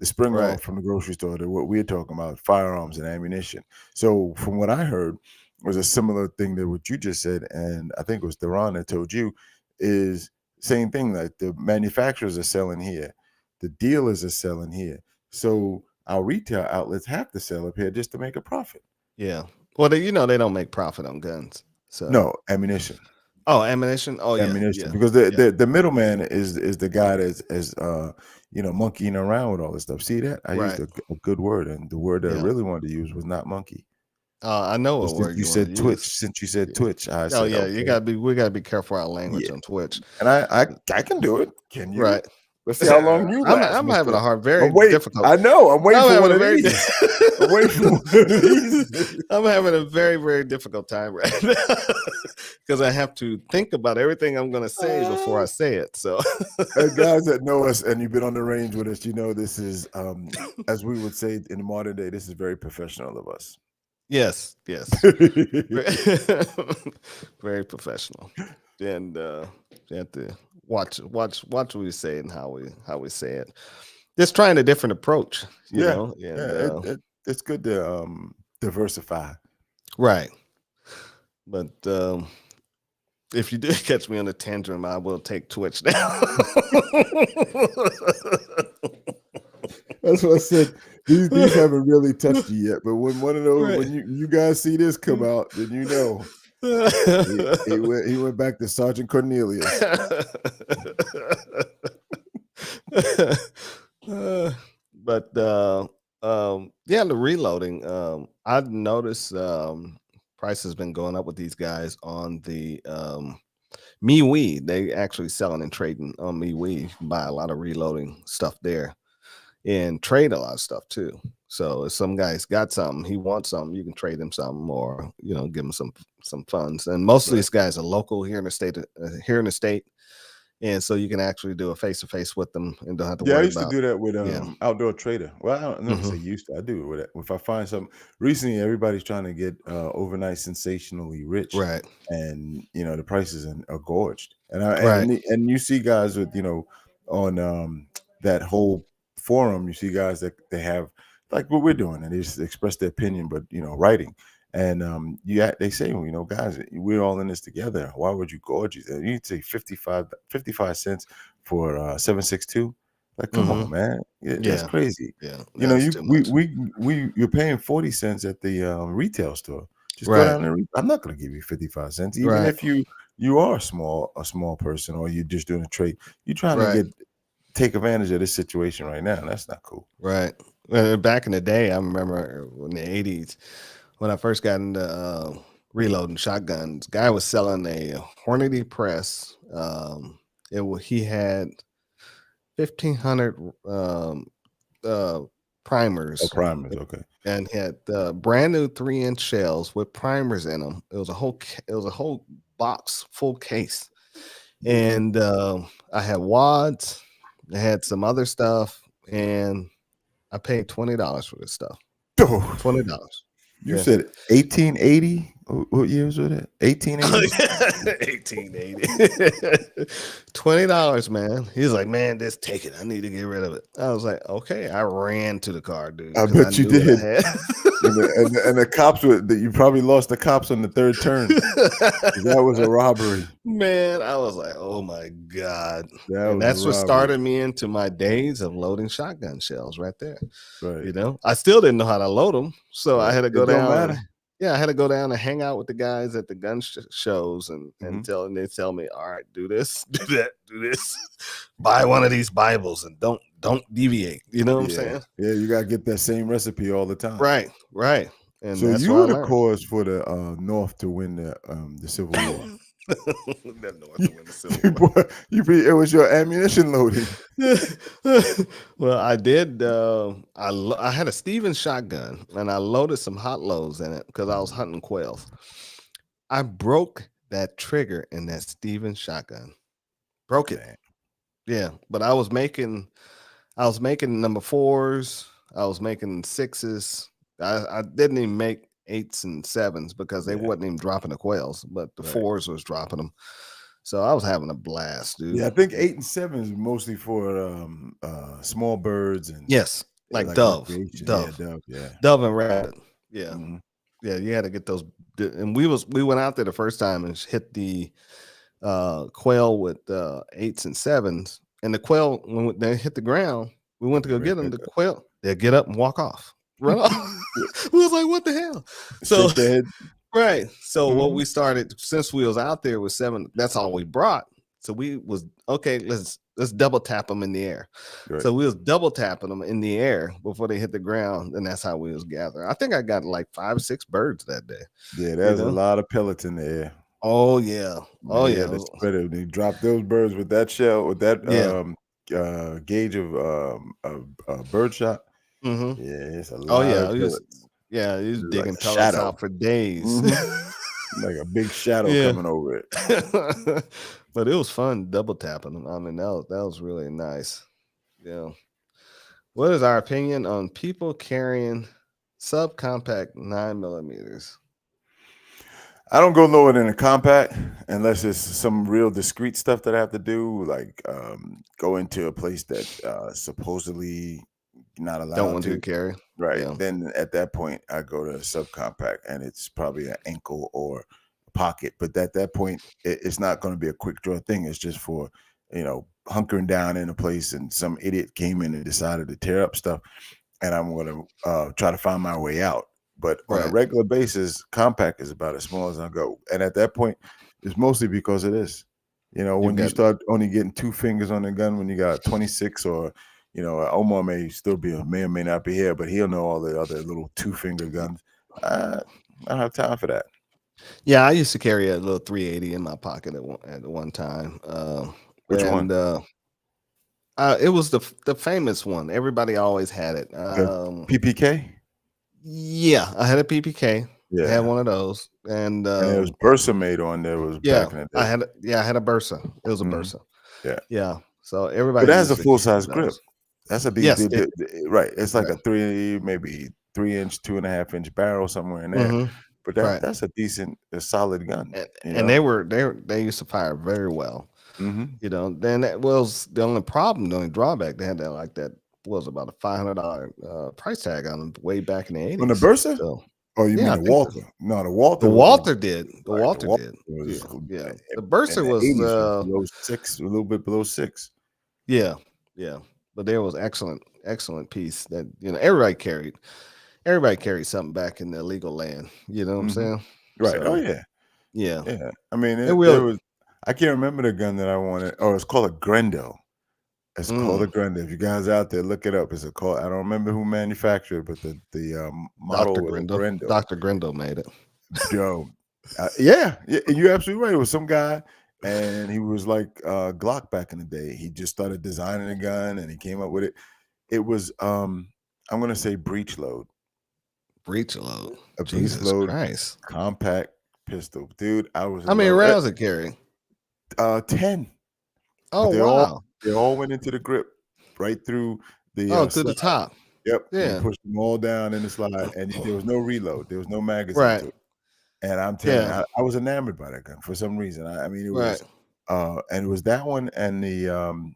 the spring Right. off from the grocery store to what we're talking about, firearms and ammunition. So from what I heard was a similar thing to what you just said, and I think it was Deron that told you, is same thing, like the manufacturers are selling here, the dealers are selling here. So our retail outlets have to sell up here just to make a profit. Yeah. Well, they don't make profit on guns. So No, ammunition. oh, ammunition. Oh yeah, Ammunition, yeah, because the yeah. the, the middleman is the guy that's as monkeying around with all this stuff. See that I used Right. a good word, and the word that I Yeah. really wanted to use was not monkey. I know what Since word you you want to said Twitch, use. since you said Yeah. Twitch, I Oh said yeah, you okay. gotta be. We gotta be careful our language Yeah, on Twitch. and I can do it. Can you? Right. Let's see how long you last, I'm having Mister. a hard, very Wait, difficult. I know. I'm waiting I'm for having one a of very. these. I'm waiting for one of these. I'm having a very, very difficult time right now because I have to think about everything I'm going to say before I say it. So, And guys that know us and you've been on the range with us, you know this is, as we would say in the modern day, this is very professional of us. yes, very professional, and you have to watch what we say and how we say it. Just trying a different approach, you Yeah, know, and yeah. It's good to diversify. right. But if you do catch me on a tantrum, I will take Twitch now. That's what I said. These haven't really touched you yet, but when one of those, Right. when you guys see this come out, then you know he went back to Sergeant Cornelius. But yeah, the reloading. I've noticed price has been going up with these guys on the MeWe. They actually selling and trading on MeWe. You can buy a lot of reloading stuff there and trade a lot of stuff too. So if some guy's got something, he wants something, you can trade him something, or give him some funds. And most of these guys are local here in the state, and so you can actually do a face-to-face with them and don't have to Yeah, I worry used to about. do that with Yeah. Outdoor Trader. Well, I don't never say Mhm. used to. I do it with it. If I find something recently, everybody's trying to get overnight sensationally rich, Right. and the prices are gorged. And Right. and you see guys with on that whole forum, you see guys that they have like what we're doing, and they just express their opinion, but writing. And they say, guys, we're all in this together. Why would you gorge you? You'd say 55 cents for 762. Like, come on, Mhm. man. That's Yeah. crazy. Yeah. That's You too much. you're paying 40 cents at the retail store. Just go Right. down there. I'm not going to give you 55 cents, even Right. if you are a small person, or you're just doing a trade. You're trying to Right. take advantage of this situation right now. That's not cool. Right. Back in the day, I remember in the 80s when I first got into reloading shotguns. Guy was selling a Hornady press. He had 1,500 Oh, primers, primers, okay. and he had brand new 3-inch shells with primers in them. It was a whole box, full case, and I had wads. I had some other stuff, and I paid $20 for this stuff. Oh, $20. you Yeah. said 1880. What years was it? 1880. 1880. $20, man. He's like, man, just take it. I need to get rid of it. I was like, okay. I ran to the car, dude, I because I bet you knew what I did. had. And the cops you probably lost the cops on the third turn. That was a robbery. Man, I was like, oh my God. That And was a that's what robbery. started me into my days of loading shotgun shells right there. Right. I still didn't know how to load them. So I had to go It don't down. matter. I had to go down and hang out with the guys at the gun shows and they tell me, all right, do this, do that, do this, buy one of these Bibles and don't deviate. You know what I'm saying? Yeah, you gotta get that same recipe all the time. Right. And So that's you what I were the learned. cause for the North to win the Civil War. That North to win the Civil War. It was your ammunition loading. Well, I did. I had a Stevens shotgun and I loaded some hot loads in it because I was hunting quails. I broke that trigger in that Stevens shotgun. Broke it. Man. Yeah, but I was making number 4s. I was making 6s. I didn't even make 8s and 7s because they wasn't even dropping the quails, but the 4s was dropping them. So I was having a blast, dude. Yeah, I think 8 and 7 is mostly for small birds and yes, like dove, dove, dove and rabbit. Yeah, mm-hmm. Yeah. You had to get those, and we went out there the first time and hit the quail with 8s and 7s, and the quail when they hit the ground, we went to go get them. The quail, they'd get up and walk off, run off. We was like, what the hell? So right. So what we started since we was out there with 7, that's all we brought. So we was okay. Let's double tap them in the air. Right. So we was double tapping them in the air before they hit the ground, and that's how we was gathering. I think I got like 5-6 birds that day. Yeah, there's a lot of pellets in the air. Oh yeah, oh Yeah, yeah. they spread it. They drop those birds with that shell, with that gauge of birdshot. Mm-hmm. Yeah, it's a Oh lot yeah, of pellets. he was It's like digging a pellets shadow. out for days. Like a big shadow Yeah. coming over it. But it was fun double tapping them. I mean, that was really nice. Yeah. What is our opinion on people carrying subcompact 9mm? I don't go lower than a compact unless it's some real discreet stuff that I have to do, like go into a place that supposedly not Don't allowed want to. to carry. Right. Yeah. Then at that point, I go to a subcompact, and it's probably an ankle or a pocket. But at that point, it's not going to be a quick draw thing. It's just for, hunkering down in a place, and some idiot came in and decided to tear up stuff, and I'm going to try to find my way out. But on a Right. regular basis, compact is about as small as I go. And at that point, it's mostly because of this. When you start only getting 2 fingers on the gun, when you got 26, or Omar may or may not be here, but he'll know all the other little 2-finger guns. I don't have time for that. Yeah, I used to carry a little 380 in my pocket at one time. Which one? It was the famous one. Everybody always had it. PPK? Yeah, I had a PPK. Yeah. I had one of those, and there was Bursa made on there. Was back in the day. I had a Bursa. It was a Bursa. Yeah. So everybody. But it has a full size grip. That's a decent. Yes, right. It's like a 3-inch, 2.5-inch barrel somewhere in there. Mm-hmm. But that's a solid gun. And they used to fire very well. Mm-hmm. Then that was the only problem, the only drawback. They had that was about a $500 price tag on them way back in the 80s. On the Bursa? So, oh, you mean the Walther? No, the Walther. The Walther did. The right, Walther did. Yeah. The Bursa was below 6, a little bit below 6. Yeah. But there was excellent piece that everybody carried. Everybody carried something back in the illegal land. You know what I'm saying? Right. So, oh yeah. Yeah. I mean, there was. I can't remember the gun that I wanted. Oh, it's called a Grendel. It's called a Grendel. If you guys out there, look it up. I don't remember who manufactured it, but the model Dr. was Grendel. Grendel. Dr. Grendel made it. Yo, yeah, you're absolutely right. It was some guy, and he was like Glock back in the day. He just started designing a gun, and he came up with it. It was I'm gonna say breech load. Breech load. A Jesus breech load Christ. compact pistol, dude. How many rounds it carry? 10. Oh wow! They all went into the grip, right through the to the top. Yep. Yeah. You pushed them all down in the slide, and there was no reload. There was no magazine. Right. To it. And I'm telling you, I was enamored by that gun for some reason. I mean, it was, and it was that one and the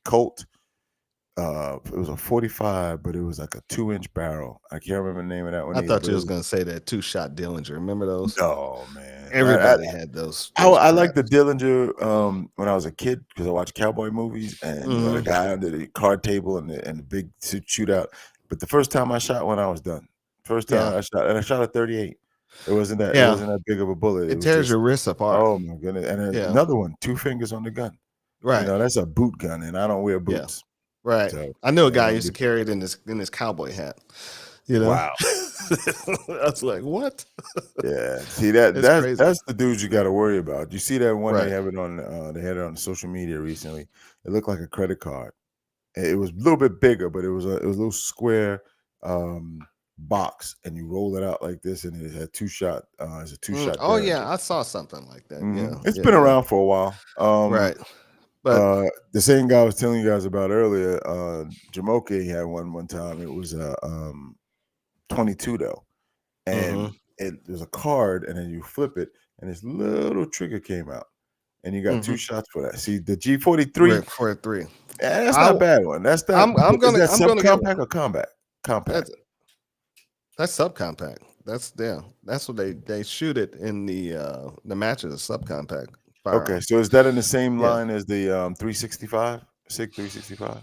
Colt. It was a 45, but it was like a 2-inch barrel. I can't remember the name of that one. I thought you was gonna say that 2-shot Dillinger. Remember those? No, man. Everybody had those. I like the Dillinger when I was a kid because I watched cowboy movies and the guy under the card table and the big shootout. But the first time I shot one, I was done. First time I shot a 38. It wasn't that big of a bullet. It tears your wrists apart. Oh my goodness! And another one, 2 fingers on the gun. Right. That's a boot gun, and I don't wear boots. Yeah. Right. So, I knew a guy used to carry it in his cowboy hat. Wow. I was like, what? Yeah. See that's the dudes you got to worry about. You see that one they have it on they had it on social media recently. It looked like a credit card. It was a little bit bigger, but it was a little square box, and you roll it out like this, and it had 2-shot. It's a 2-shot. Oh yeah, I saw something like that. Yeah. It's been around for a while. Right. But the same guy I was telling you guys about earlier, Jamoke had one time. It was a 22 though, and it was a card, and then you flip it, and this little trigger came out, and you got 2 shots for that. See the G43, 43. That's not a bad one. That's that. I'm gonna subcompact or compact. That's subcompact. That's what they shoot it in the matches. Subcompact. Okay, so is that in the same line as the 365? SIG 365?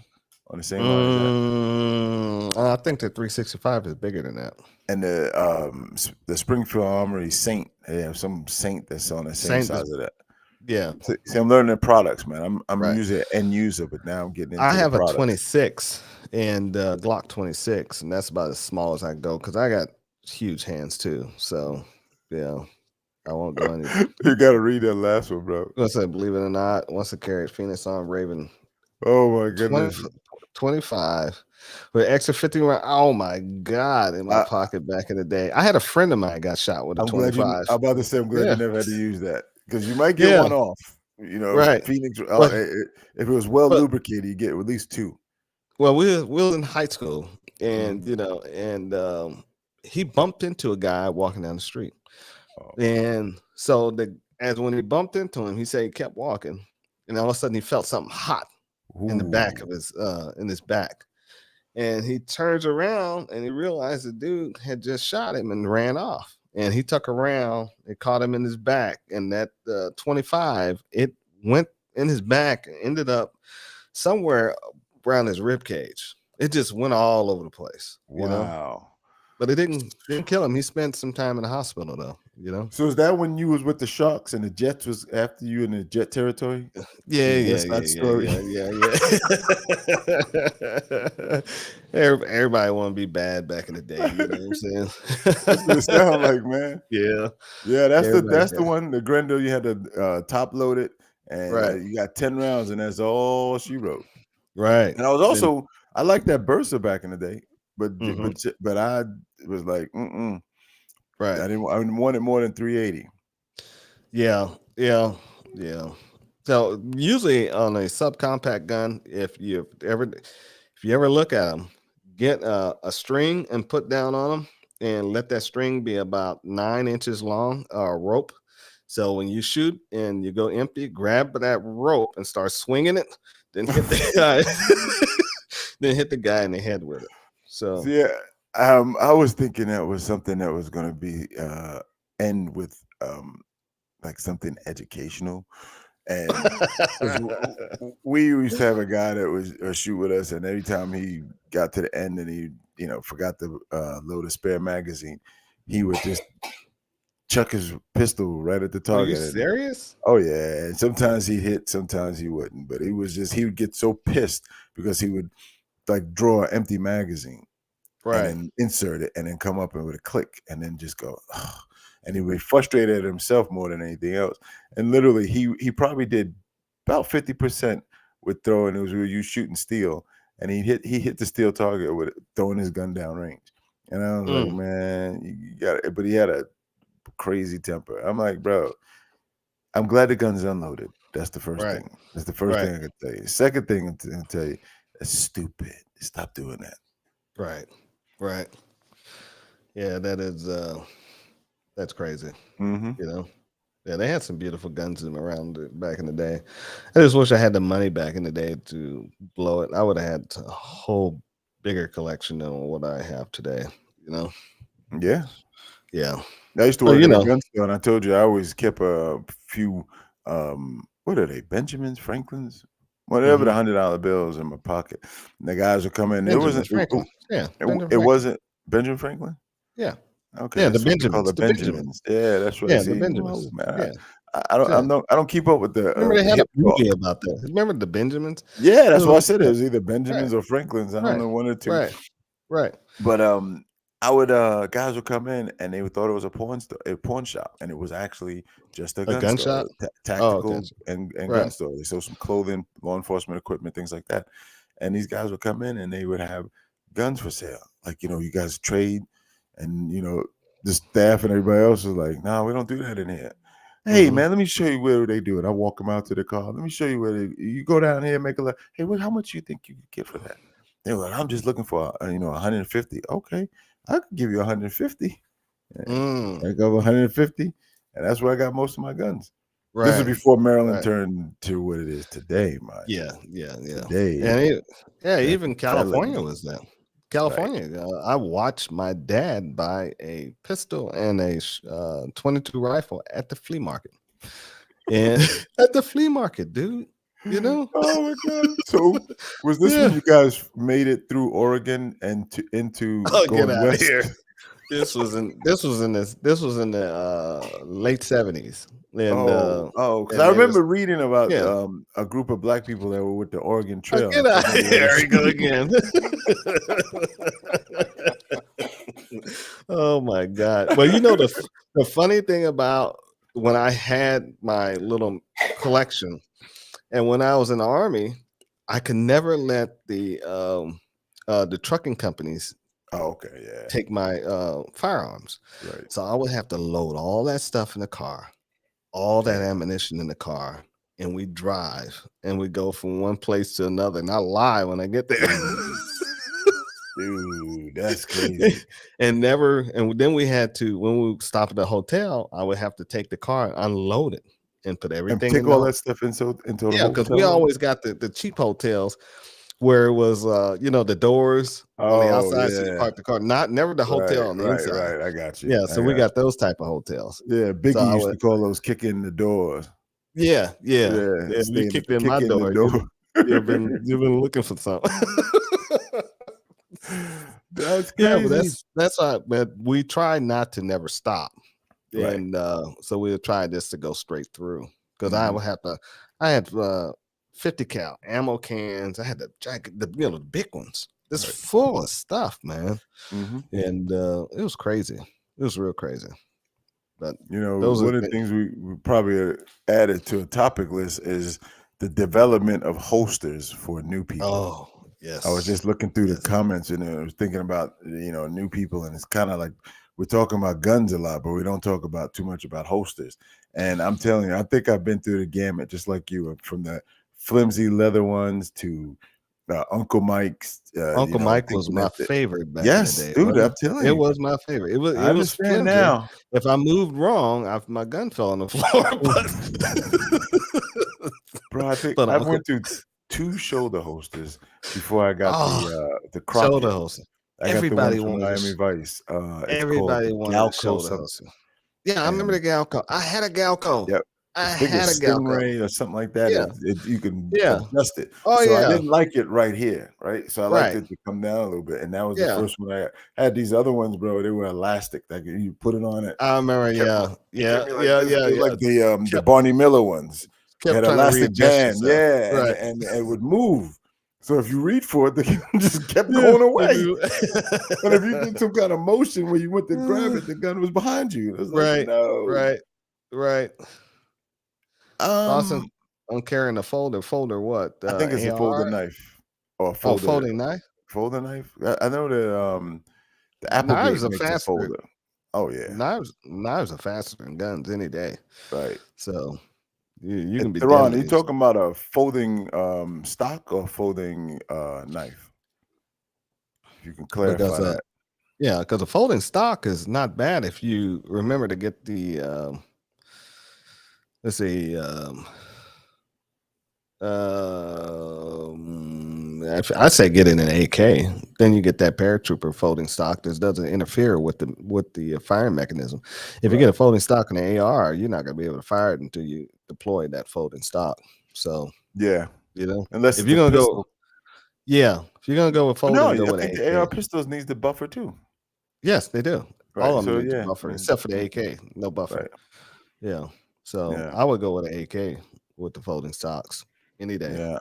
On the same line as that? I think the 365 is bigger than that. And the Springfield Armory Saint, they have some Saint that's on the same size of that. Yeah, See, I'm learning the products, man. I'm right. usually an end user, but now I'm getting I into the have a products. 26 and Glock 26, and that's about as small as I go because I got huge hands too. So, yeah, I won't go any. You got to read that last one, bro. What's that? Believe it or not, once I carried Phoenix on Raven Oh my 20, goodness. 25 with extra 50 round. Oh my God, in my I, pocket back in the day. I had a friend of mine got shot with a I'm glad you. 25. I'm about to say I'm glad you Yeah, never had to use that because you might get yeah, one off. You know, right. Phoenix. But If it was well but lubricated, you get at least two. well, we were in high school, and Mhm. he bumped into a guy walking down the street, Oh. and so as when he bumped into him, he said he kept walking, and all of a sudden he felt something hot in the back Ooh. of his back, and he turns around and he realized the dude had just shot him and ran off, and he took around and caught him in his back, and that 25 it went in his back and ended up somewhere around his rib cage. It just went all over the place, Wow. but it didn't kill him. He spent some time in the hospital though. So is that when you was with the Sharks and the Jets was after you in the Jet territory? Yeah, West yeah, Side Story. yeah. Everybody want to be bad back in the day. You know what I'm saying? That's what it sound like, man. Yeah, Yeah, everybody. that's the one. The Grendel, you had to top load it, and Right, you got 10 rounds, and that's all she wrote. right. And I was Then, also I like that Bursa back in the day, mhm, but I was like, right. I didn't want it more than 380. Yeah, yeah, yeah. So usually on a subcompact gun, if you ever look at them, get a string and put down on them, and let that string be about 9 inches long, rope. So when you shoot and you go empty, grab that rope and start swinging it, then hit the guy, then hit the guy in the head with it. So See, I was thinking that was something that was going to be end with like something educational. And 'cause we used to have a guy that was shoot with us, and every time he got to the end and he, forgot to load a spare magazine, he would just chuck his pistol right at the Are you target. And serious? oh yeah, and sometimes he hit, sometimes he wouldn't. But he would get so pissed because he would like draw an empty magazine and Right. then insert it and then come up and with a click and then just go, "Ugh." And he would be frustrated at himself more than anything else. And literally he probably did about 50% with throwing. It was where you shooting steel, and he hit the steel target with throwing his gun down range. And I was like, Mm, man, you got it. But he had a crazy temper. I'm like, bro, I'm glad the gun's unloaded. That's the first right. thing. That's the first Right. thing I can tell you. Second thing I can tell you, that's stupid. Stop doing that. Right. Right. Yeah, that's crazy. Mm-hmm. You know. Yeah, they had some beautiful guns around back in the day. I just wish I had the money back in the day to blow it. I would have had a whole bigger collection than what I have today. You know. Yeah. Yeah. I used to Oh, work at a gun store, and I told you I always kept a few, what are they, Benjamins, Franklins? Whatever, the hmm $100 bills in my pocket. And the guys would come in. It Benjamin wasn't Franklin. Yeah, Benjamin it Franklin. wasn't Benjamin Franklin? Yeah. Okay, Yeah, the that's what they call Benjamins. the The Benjamins. Benjamins. Yeah, that's right. Yeah, the See, oh, Benjamins. man, Yeah. Yeah. I don't keep up with Remember they the had a hip talk. movie about that. Remember the Benjamins? Yeah, It that's why I was said it like, was either right, Benjamins or Franklins. I don't right, know, one or two. right, right. But I would guys would come in and they would thought it was a pawn shop, and it was actually just a A gun store, gunshot? Oh, okay. tactical and gun Right. store. They sold some clothing, law enforcement equipment, things like that. And these guys would come in and they would have guns for sale. Like, you guys trade, and the staff and everybody else was like, "No, we don't do that in here." Hey hmm man, let me show you where they do it. I walk them out to the car. Let me show you where you go down here, make a look. Hey, how much you think you could get for that? They were like, I'm just looking for 150. Okay, I could give you 150. Mm, I go 150, and that's where I got most of my guns. This is right, before Maryland right. turned to what it is today, mind you. Yeah, yeah, yeah. Today, And yeah, that's even felony, California was that. right? California, I watched my dad buy a pistol and a 22 rifle at the flea market. And at the flea market, dude, you know? Oh my God! So was this when Yeah. you guys made it through Oregon and into Oh, get going out of west? here. This was in the late 70s. and because and I they was remember reading about yeah. a group of black people that were with the Oregon Oh, Trail. get I out! forget where There this- we go again. Oh my God! Well, the funny thing about when I had my little collection, and when I was in the army, I could never let the trucking companies Oh, okay, yeah, take my firearms. right. So I would have to load all that stuff in the car, all that Damn. ammunition in the car, and we drive and we go from one place to another. And I lie when I get there. Dude, that's crazy. And then we had to, when we stop at the hotel, I would have to take the car and unload it and put And everything take in the all that stuff into the yeah, because we hotel room? always got the cheap hotels where it was the doors on the Oh, outside, so you yeah. park the car, never the hotel on the inside. Right. I got you. Yeah, I so we got got those type of hotels. you. Yeah, So Biggie I used would to call those kick in the doors. yeah. Yeah, If you kicked in my kick in the door, door. you've been looking for something. That's Yeah, but crazy. that's why, but we try not to never stop. Right. And so we'll try this to go straight through because I Mhm. would have to. I had 50 cal ammo cans. I had the jacket, the big ones. It's Right. full of stuff, man. Mhm. And it was crazy. It was real crazy. But You know, those are one of the things we probably added to a topic list is the development of holsters for new people. oh yes. I was just looking through Yes. the comments and I was thinking about new people, and it's kind of like we're talking about guns a lot, but we don't talk about too much about holsters. And I'm telling you, I think I've been through the gamut, just like you, from the flimsy leather ones to Uncle Mike's. Uncle Mike was thinking my that favorite back in the yes, day. dude, wasn't I'm telling it? It you, was my favorite. It was I understand flimsy. now. If I moved wrong, my gun fell on the floor. Bro, I think But I Uncle went through 2 shoulder holsters before I got the shoulder Crockett. holster. I got the Everybody one from wanted Miami Vice. It's everybody called wanted a Galco shoulder something. holster. Yeah, I remember the Galco. I had a Galco. Yep. I As big had a as Galco. Stingray or something like that. Yeah. You can Yeah. adjust it. Oh So I yeah. didn't like it right here, right? So I liked Right. it to come down a little bit. And that was Yeah. the first one I had. These other ones, bro, they were elastic. Like you put it on it. I remember. kept Yeah. me Yeah. like Yeah. this. Yeah. It was Yeah. like the Kept- Barney Miller ones. It Kept had trying to elastic readjust band, yourself. yeah, Right. and it would move. So if you reach for it, the gun just kept going away. But if you did some kind of motion where you went to grab it, the gun was behind you. It was like, Right. no. Right. Awesome. I'm carrying a folder. What? I think it's a AR? folder knife or Oh, folding knife. folder knife. I know that the Applegate Knives are makes a faster. folder. Oh yeah, Knives are faster than guns any day. right. So you can be Theron, are deadly. you talking about a folding stock or folding knife? If you can clarify Because that. yeah, because a folding stock is not bad if you remember to get the let's see I say get it in an AK. Then you get that paratrooper folding stock that doesn't interfere with the firing mechanism. If you get a folding stock in an AR, you're not gonna be able to fire it until you deploy that folding stock. So Yeah, unless if it's you're a gonna pistol. go, yeah, if you're gonna go with folding, No, go I with think an the AR AK. pistols needs the buffer too. Yes, they do. Right. All of them So need the yeah, buffer yeah. except for the AK, no buffer. Right. Yeah. So Yeah. I would go with an AK with the folding stocks any day. Yeah.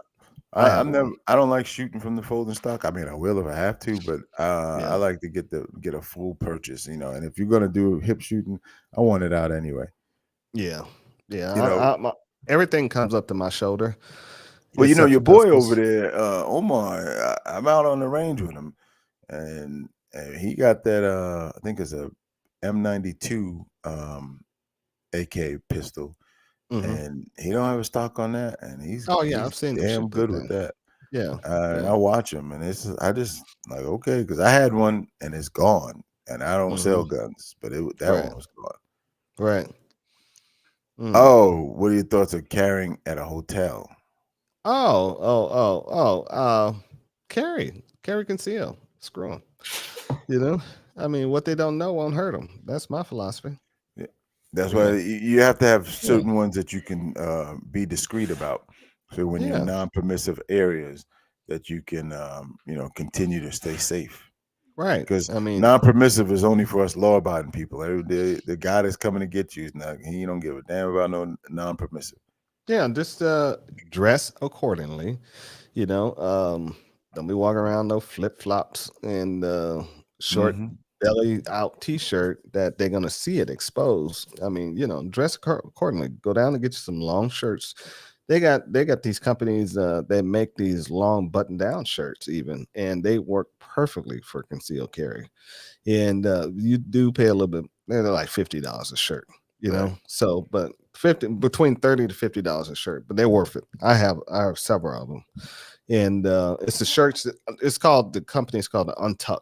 I have I'm never. one. I don't like shooting from the folding stock. I mean, I will if I have to, but I like to get a full purchase. And if you're gonna do hip shooting, I want it out anyway. Yeah. Everything comes up to my shoulder. Well, except your for boy pistols. over there, Omar. I'm out on the range with him, and he got that. I think it's a M92 AK pistol. And he don't have a stock on that, and he's I've seen him damn shoot good that with thing. that. Yeah. And I watch him, and I just like okay, because I had one and it's gone, and I don't sell guns, but that Right. one was gone. Right. Oh, what are your thoughts of carrying at a hotel? Carry conceal. Screw them. I mean, what they don't know won't hurt them. That's my philosophy. Yeah. That's why you have to have certain ones that you can be discreet about. So when you're in non-permissive areas, that you can continue to stay safe. Right. Because I mean, non-permissive is only for us law-abiding people. The guy that's coming to get you is not. He don't give a damn about no non-permissive. yeah, just dress accordingly. You know, don't be walking around no flip flops and short Mhm. belly out T-shirt that they're gonna see it exposed. I mean, dress accordingly. Go down and get you some long shirts. They got these companies that make these long button down shirts even, and they work perfectly for concealed carry. And you do pay a little bit. They're like $50 a shirt. Right. So but 50 between $30 to $50 a shirt, but they're worth it. I have several of them, and it's the shirts. It's called the company's called the Untuck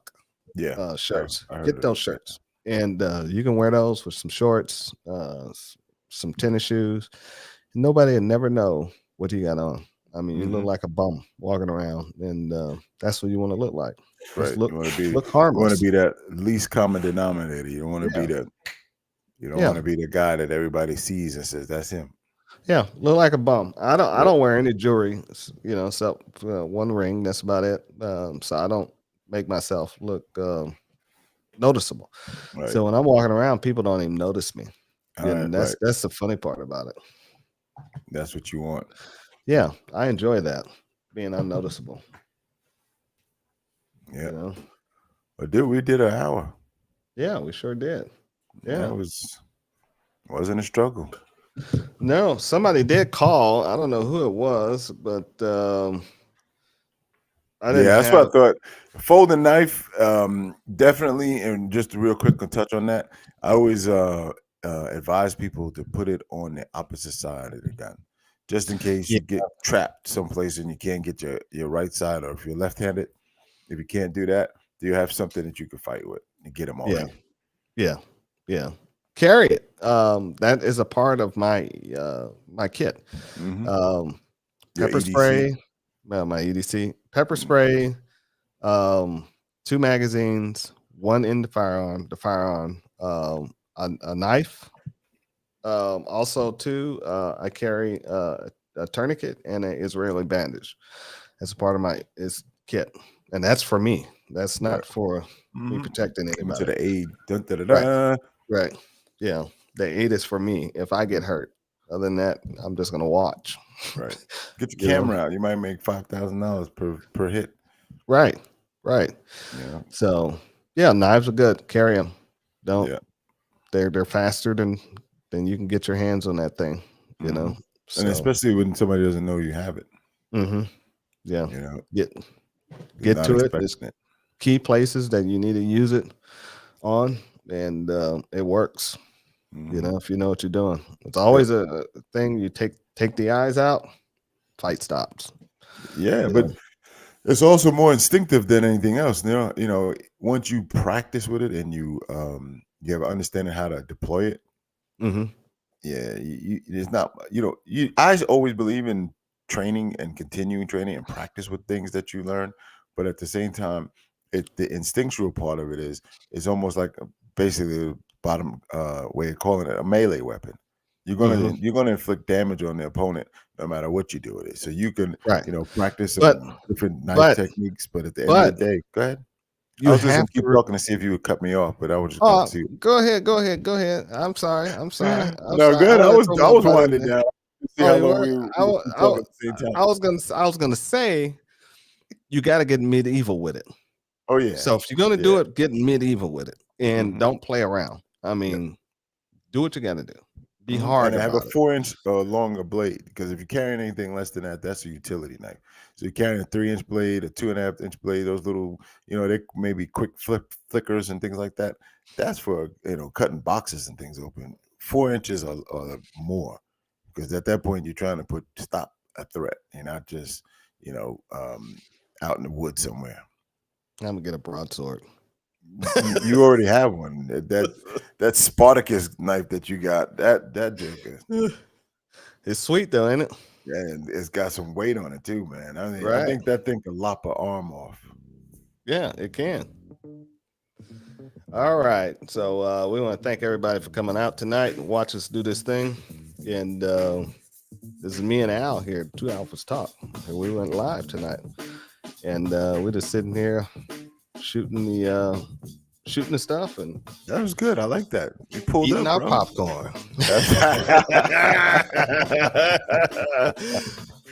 Yeah. shirts. I heard Get of those those. Yeah. shirts, and you can wear those with some shorts, some tennis shoes. Nobody will never know what you got on. I mean, you look Mhm. like a bum walking around, and that's what you want to look like. Just Right. look You want to be. look You want to harmless. be that least common denominator. You don't want to be Yeah, that. You don't yeah. want to be the guy that everybody sees and says that's him. Yeah, look like a bum. I Right. don't wear any jewelry, except one ring. That's about it. So I don't make myself look noticeable. Right. So when I'm walking around, people don't even notice me. All right. And Right. that's the funny part about it. That's what you want. Yeah, I enjoy that, being unnoticeable. Yeah. You know. But dude, we did an hour. Yeah, we sure did. That Yeah. wasn't a struggle. No, somebody did call. I don't know who it was, but I didn't Yeah, that's what have. I thought. Folding knife, definitely. And just real quick to touch on that, I always advise people to put it on the opposite side of the gun, just in case Yeah, you get trapped someplace and you can't get your right side, or if you're left-handed, if you can't do that, do you have something that you can fight with and get them all yeah, in? yeah, yeah. Carry it. That is a part of my kit. Mm-hmm. Um, Your Pepper EDC. spray, well, my EDC, pepper Mm, spray, um, 2 magazines, 1 in the firearm, a knife. Also too, I carry a tourniquet and an Israeli bandage as a part of my is kit, and that's for me. That's right. not for me Mm-hmm. protecting Coming to anybody. the aid. Dun, dun, dun, Right, dun. right. Yeah, the aid is for me if I get hurt. Other than that, I'm just gonna watch. Right. Get your You know, camera out. You might make $5,000 per hit. right, right. You know. So yeah, knives are good. Carry them. Don't. Yeah. They're faster than you can get your hands on that thing. You Mm-hmm. know. And So. especially when somebody doesn't know you have it. hmm Yeah. You know, Get they're get not to it. There's expecting it. key places that you need to use it on, and it works. Mm-hmm. If you know what you're doing. It's Yep. always a thing. You take the eyes out, fight stops. Yeah, You but know. it's also more instinctive than anything else. Once you practice with it and you have understanding how to deploy it, hmm yeah, it's not I always believe in training and continuing training and practice with things that you learn, but at the same time, the instinctual part of it is almost like basically the bottom way of calling it a melee weapon. You're hmm gonna you're gonna inflict damage on the opponent no matter what you do with it. So you can Right. practice But some different knife but techniques, but at the end of the but day, go ahead. I you was just have gonna to. keep talking to see if you would cut me off, but I was just going to see. Go ahead. Go ahead. Go ahead. I'm sorry. I'm sorry. I'm No, sorry. I good. I want to was throw I my was butt in winding there. down. See Oh, how you long were. we keep talking at the same time. I was gonna say you got to get medieval with it. Oh yeah, So if you're gonna do yeah. it, get medieval with it and Hmm. don't play around. I Yep. mean, do what you got to do. Be And hard I have a about it. 4-inch longer blade, because if you're carrying anything less than that, that's a utility knife. So you're carrying a 3-inch blade, a 2.5-inch blade, those little, they may be quick flickers and things like that. That's for cutting boxes and things open. 4 inches or more, because at that point you're trying to stop a threat. You're not just out in the woods somewhere. I'm gonna get a broadsword. You already have one. That Spartacus knife that you got, that joker, It's sweet though, ain't it? and it's got some weight on it too, man. I mean, I Right. think that thing could lop an arm off. Yeah, it can. All right. So we want to thank everybody for coming out tonight and watch us do this thing. And this is me and Al here, Two Alphas Talk. And we went live tonight. And we're just sitting here shooting the stuff and That was good. I like that. You pulled eating up, our bro. popcorn.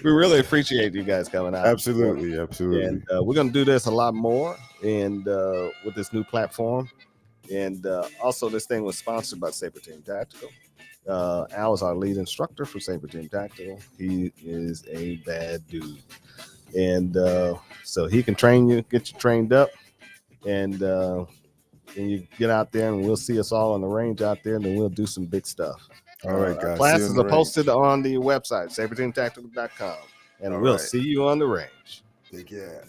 We really appreciate you guys coming out. Absolutely. And we're going to do this a lot more and with this new platform. And also, this thing was sponsored by Saber Team Tactical. Al is our lead instructor for Saber Team Tactical. He is a bad dude. And so he can train you, get you trained up. And you get out there and we'll see us all on the range out there. And then we'll do some big stuff. All right, guys. Classes are posted on the website, saberteamtactical.com. And we'll see you on the range. Take care.